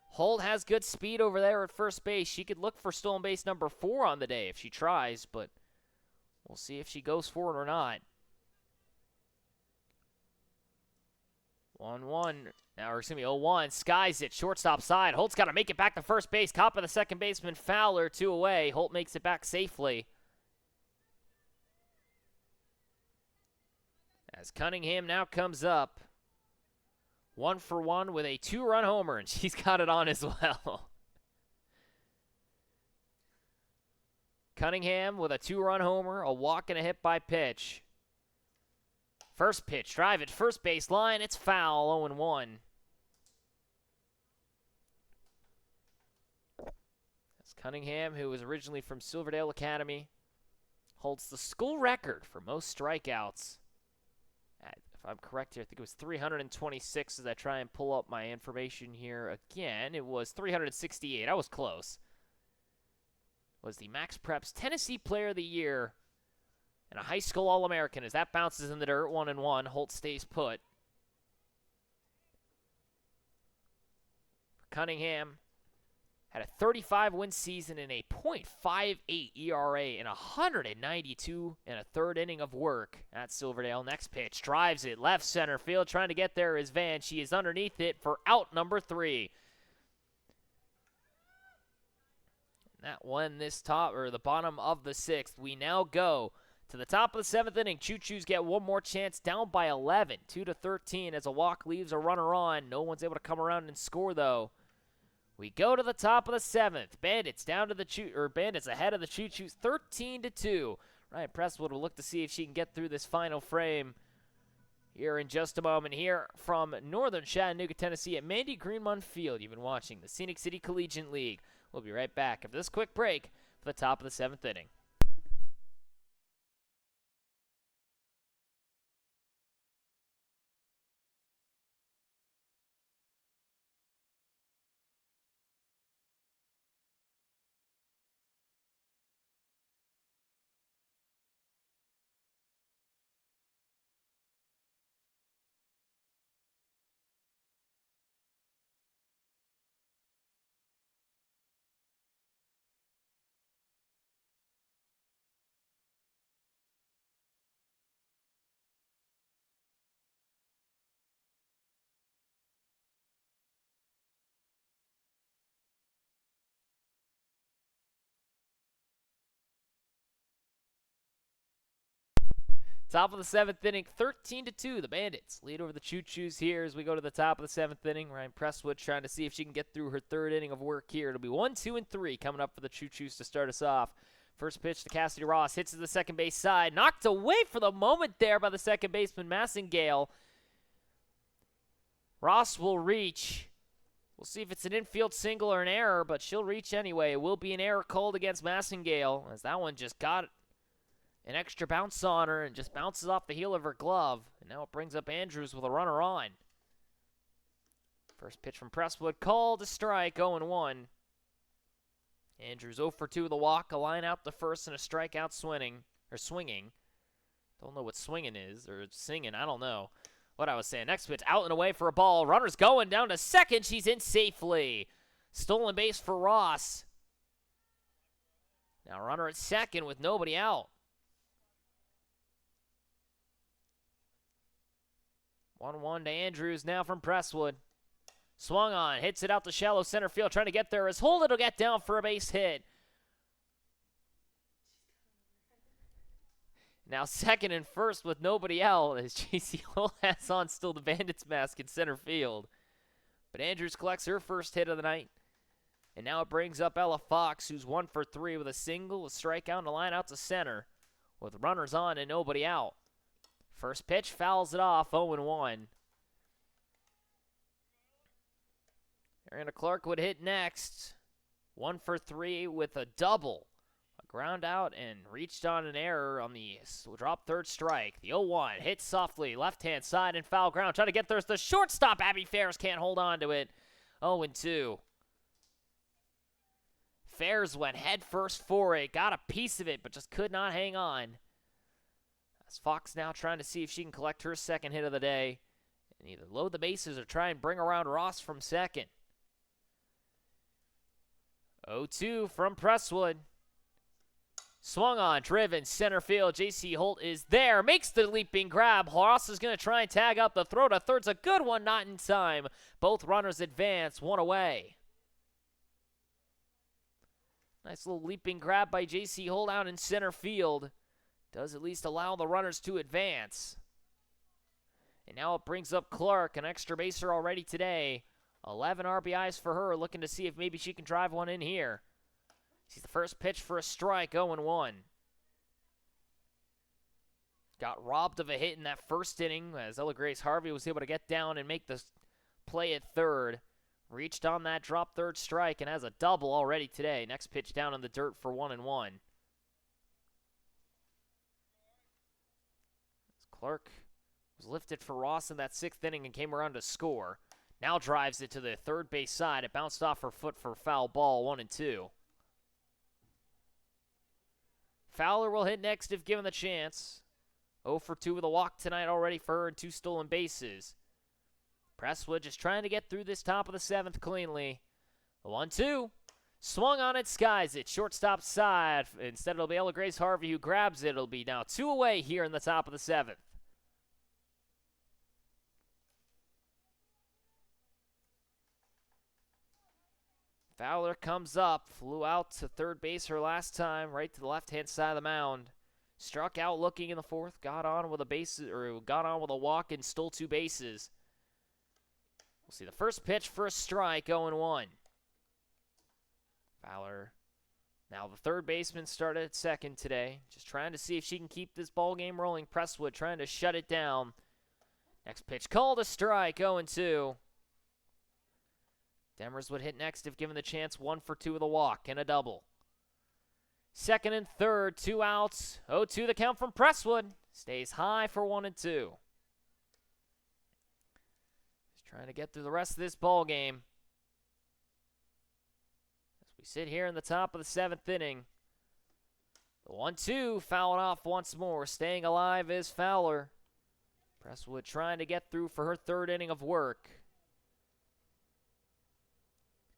Holt has good speed over there at first base. She could look for stolen base number 4 on the day if she tries, but we'll see if she goes for it or not. 1-1. Now, or excuse me, 0-1. Skies it, shortstop side. Holt's got to make it back to first base. Caught by the second baseman, Fowler, 2 away. Holt makes it back safely. As Cunningham now comes up. 1 for 1 with a 2-run homer, and she's got it on as well. Cunningham with a 2-run homer, a walk and a hit by pitch. First pitch, drive it, first base line, it's foul, 0-1. That's Cunningham, who was originally from Silverdale Academy, holds the school record for most strikeouts. If I'm correct here, I think it was 326 as I try and pull up my information here again. It was 368. I was close. Was the Max Preps Tennessee Player of the Year and a high school All-American as that bounces in the dirt, 1-1. Holt stays put. Cunningham had a 35-win season and a .58 ERA in 192 and a third inning of work at Silverdale. Next pitch, drives it, left center field. Trying to get there is Van. She is underneath it for out number 3. That won this the bottom of the 6th. We now go to the top of the 7th inning. Choos get one more chance, down by 11, 2-13 as a walk leaves a runner on. No one's able to come around and score though. We go to the top of the 7th. Bandits down to the Bandits ahead of the Choos, 13-2. Ryan Presswood will look to see if she can get through this final frame here in just a moment. Here from Northern Chattanooga, Tennessee at Mandy Greenmont Field. You've been watching the Scenic City Collegiate League. We'll be right back after this quick break for the top of the 7th inning. Top of the 7th inning, 13-2. The Bandits lead over the Choos here as we go to the top of the 7th inning. Ryan Presswood trying to see if she can get through her 3rd inning of work here. It'll be 1, 2, and 3 coming up for the Choos to start us off. First pitch to Cassidy Ross, hits to the second base side. Knocked away for the moment there by the second baseman, Massengale. Ross will reach. We'll see if it's an infield single or an error, but she'll reach anyway. It will be an error called against Massengale as that one just got an extra bounce on her and just bounces off the heel of her glove. And now it brings up Andrews with a runner on. First pitch from Presswood, called a strike, 0-1. Andrews 0 for 2 with a walk, a line out to first, and a strikeout swinging. Don't know what swinging is, or singing, I don't know what I was saying. Next pitch, out and away for a ball. Runner's going down to second. She's in safely. Stolen base for Ross. Now runner at second with nobody out. 1-1 to Andrews now from Presswood. Swung on, hits it out to shallow center field, trying to get there as Holden will get down for a base hit. Now second and first with nobody out as JC Holt has on still the Bandits mask in center field. But Andrews collects her first hit of the night. And now it brings up Ella Fox, who's 1 for 3 with a single, a strikeout, and a line out to center with runners on and nobody out. First pitch fouls it off, 0-1. Ariana Clark would hit next. 1 for 3 with a double. A ground out and reached on an error on the drop third strike. The 0-1 hits softly, left-hand side and foul ground. Trying to get there as the shortstop, Abby Fairs, can't hold on to it. 0-2. Fairs went head first for it, got a piece of it, but just could not hang on. As Fox now trying to see if she can collect her second hit of the day and either load the bases or try and bring around Ross from second. 0-2 from Presswood. Swung on, driven, center field. JC Holt is there, makes the leaping grab. Ross is going to try and tag up the throw to third's a good one, not in time. Both runners advance, one away. Nice little leaping grab by JC Holt out in center field. Does at least allow the runners to advance. And now it brings up Clark, an extra baser already today. 11 RBIs for her, looking to see if maybe she can drive one in here. Sees the first pitch for a strike, 0-1. Got robbed of a hit in that first inning as Ella Grace Harvey was able to get down and make the play at third. Reached on that drop third strike and has a double already today. Next pitch down in the dirt for 1-1. Clark was lifted for Ross in that sixth inning and came around to score. Now drives it to the third base side. It bounced off her foot for foul ball, 1-2. Fowler will hit next if given the chance. 0 for 2 with a walk tonight already for her and 2 stolen bases. Presswood just trying to get through this top of the 7th cleanly. The 1-2. Swung on it, skies it. Shortstop side. Instead, it'll be Ella Grace Harvey who grabs it. It'll be now 2 away here in the top of the 7th. Fowler comes up, flew out to third base her last time, right to the left-hand side of the mound. Struck out looking in the 4th, got on with a walk and stole 2 bases. We'll see the first pitch for a strike, 0-1. Fowler, now the third baseman, started at second today. Just trying to see if she can keep this ball game rolling. Presswood trying to shut it down. Next pitch called a strike, 0-2. Demers would hit next if given the chance, 1 for 2 with a walk and a double. Second and third, 2 outs, 0-2 the count from Presswood. Stays high for 1-2. Just trying to get through the rest of this ball game. As we sit here in the top of the 7th inning. The 1-2 fouled off once more. Staying alive is Fowler. Presswood trying to get through for her 3rd inning of work.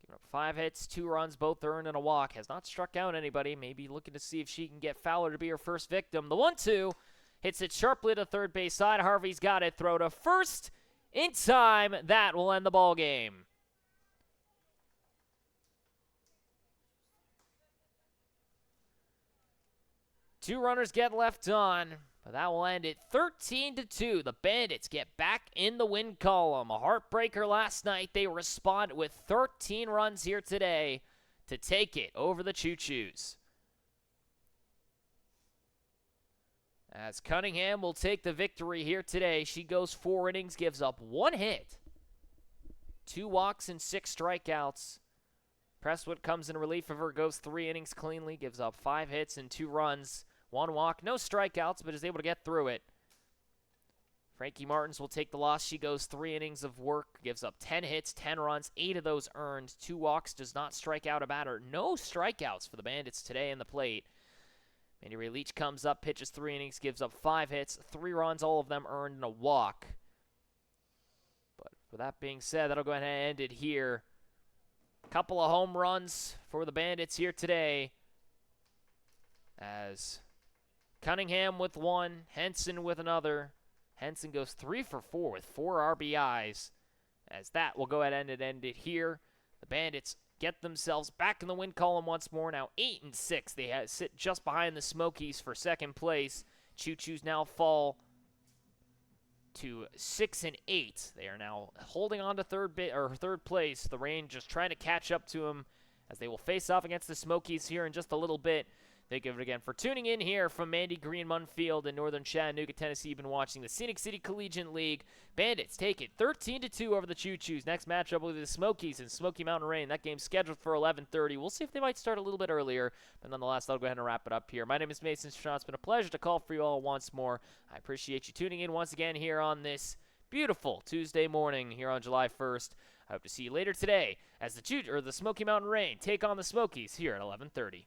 Giving up 5 hits, 2 runs, both earned and a walk. Has not struck out anybody. Maybe looking to see if she can get Fowler to be her first victim. The 1-2 hits it sharply to third base side. Harvey's got it. Throw to first in time. That will end the ball game. Two runners get left on. But that will end it 13-2. The Bandits get back in the win column. A heartbreaker last night. They respond with 13 runs here today to take it over the Choos. As Cunningham will take the victory here today. She goes 4 innings, gives up 1 hit, 2 walks and 6 strikeouts. Presswood comes in relief of her, goes 3 innings cleanly, gives up 5 hits and 2 runs. 1 walk, no strikeouts, but is able to get through it. Frankie Martins will take the loss. She goes 3 innings of work, gives up 10 hits, 10 runs, 8 of those earned, 2 walks, does not strike out a batter. No strikeouts for the Bandits today in the plate. Mandy Ray Leach comes up, pitches 3 innings, gives up 5 hits, 3 runs, all of them earned, and a walk. But with that being said, that'll go ahead and end it here. Couple of home runs for the Bandits here today. As Cunningham with 1, Henson with another. Henson goes 3 for 4 with 4 RBIs. As that will go ahead and end it here. The Bandits get themselves back in the win column once more. Now 8-6. They sit just behind the Smokies for second place. Choos now fall to 6-8. They are now holding on to third place. The Rain just trying to catch up to them as they will face off against the Smokies here in just a little bit. Thank you again for tuning in here from Mandy Greenman Field in northern Chattanooga, Tennessee. You've been watching the Scenic City Collegiate League. Bandits take it 13-2 over the Choos. Next matchup will be the Smokies and Smoky Mountain Rain. That game's scheduled for 11:30. We'll see if they might start a little bit earlier, but nonetheless, I'll go ahead and wrap it up here. My name is Mason Strauss. It's been a pleasure to call for you all once more. I appreciate you tuning in once again here on this beautiful Tuesday morning here on July 1st. I hope to see you later today as the Smoky Mountain Rain take on the Smokies here at 11:30.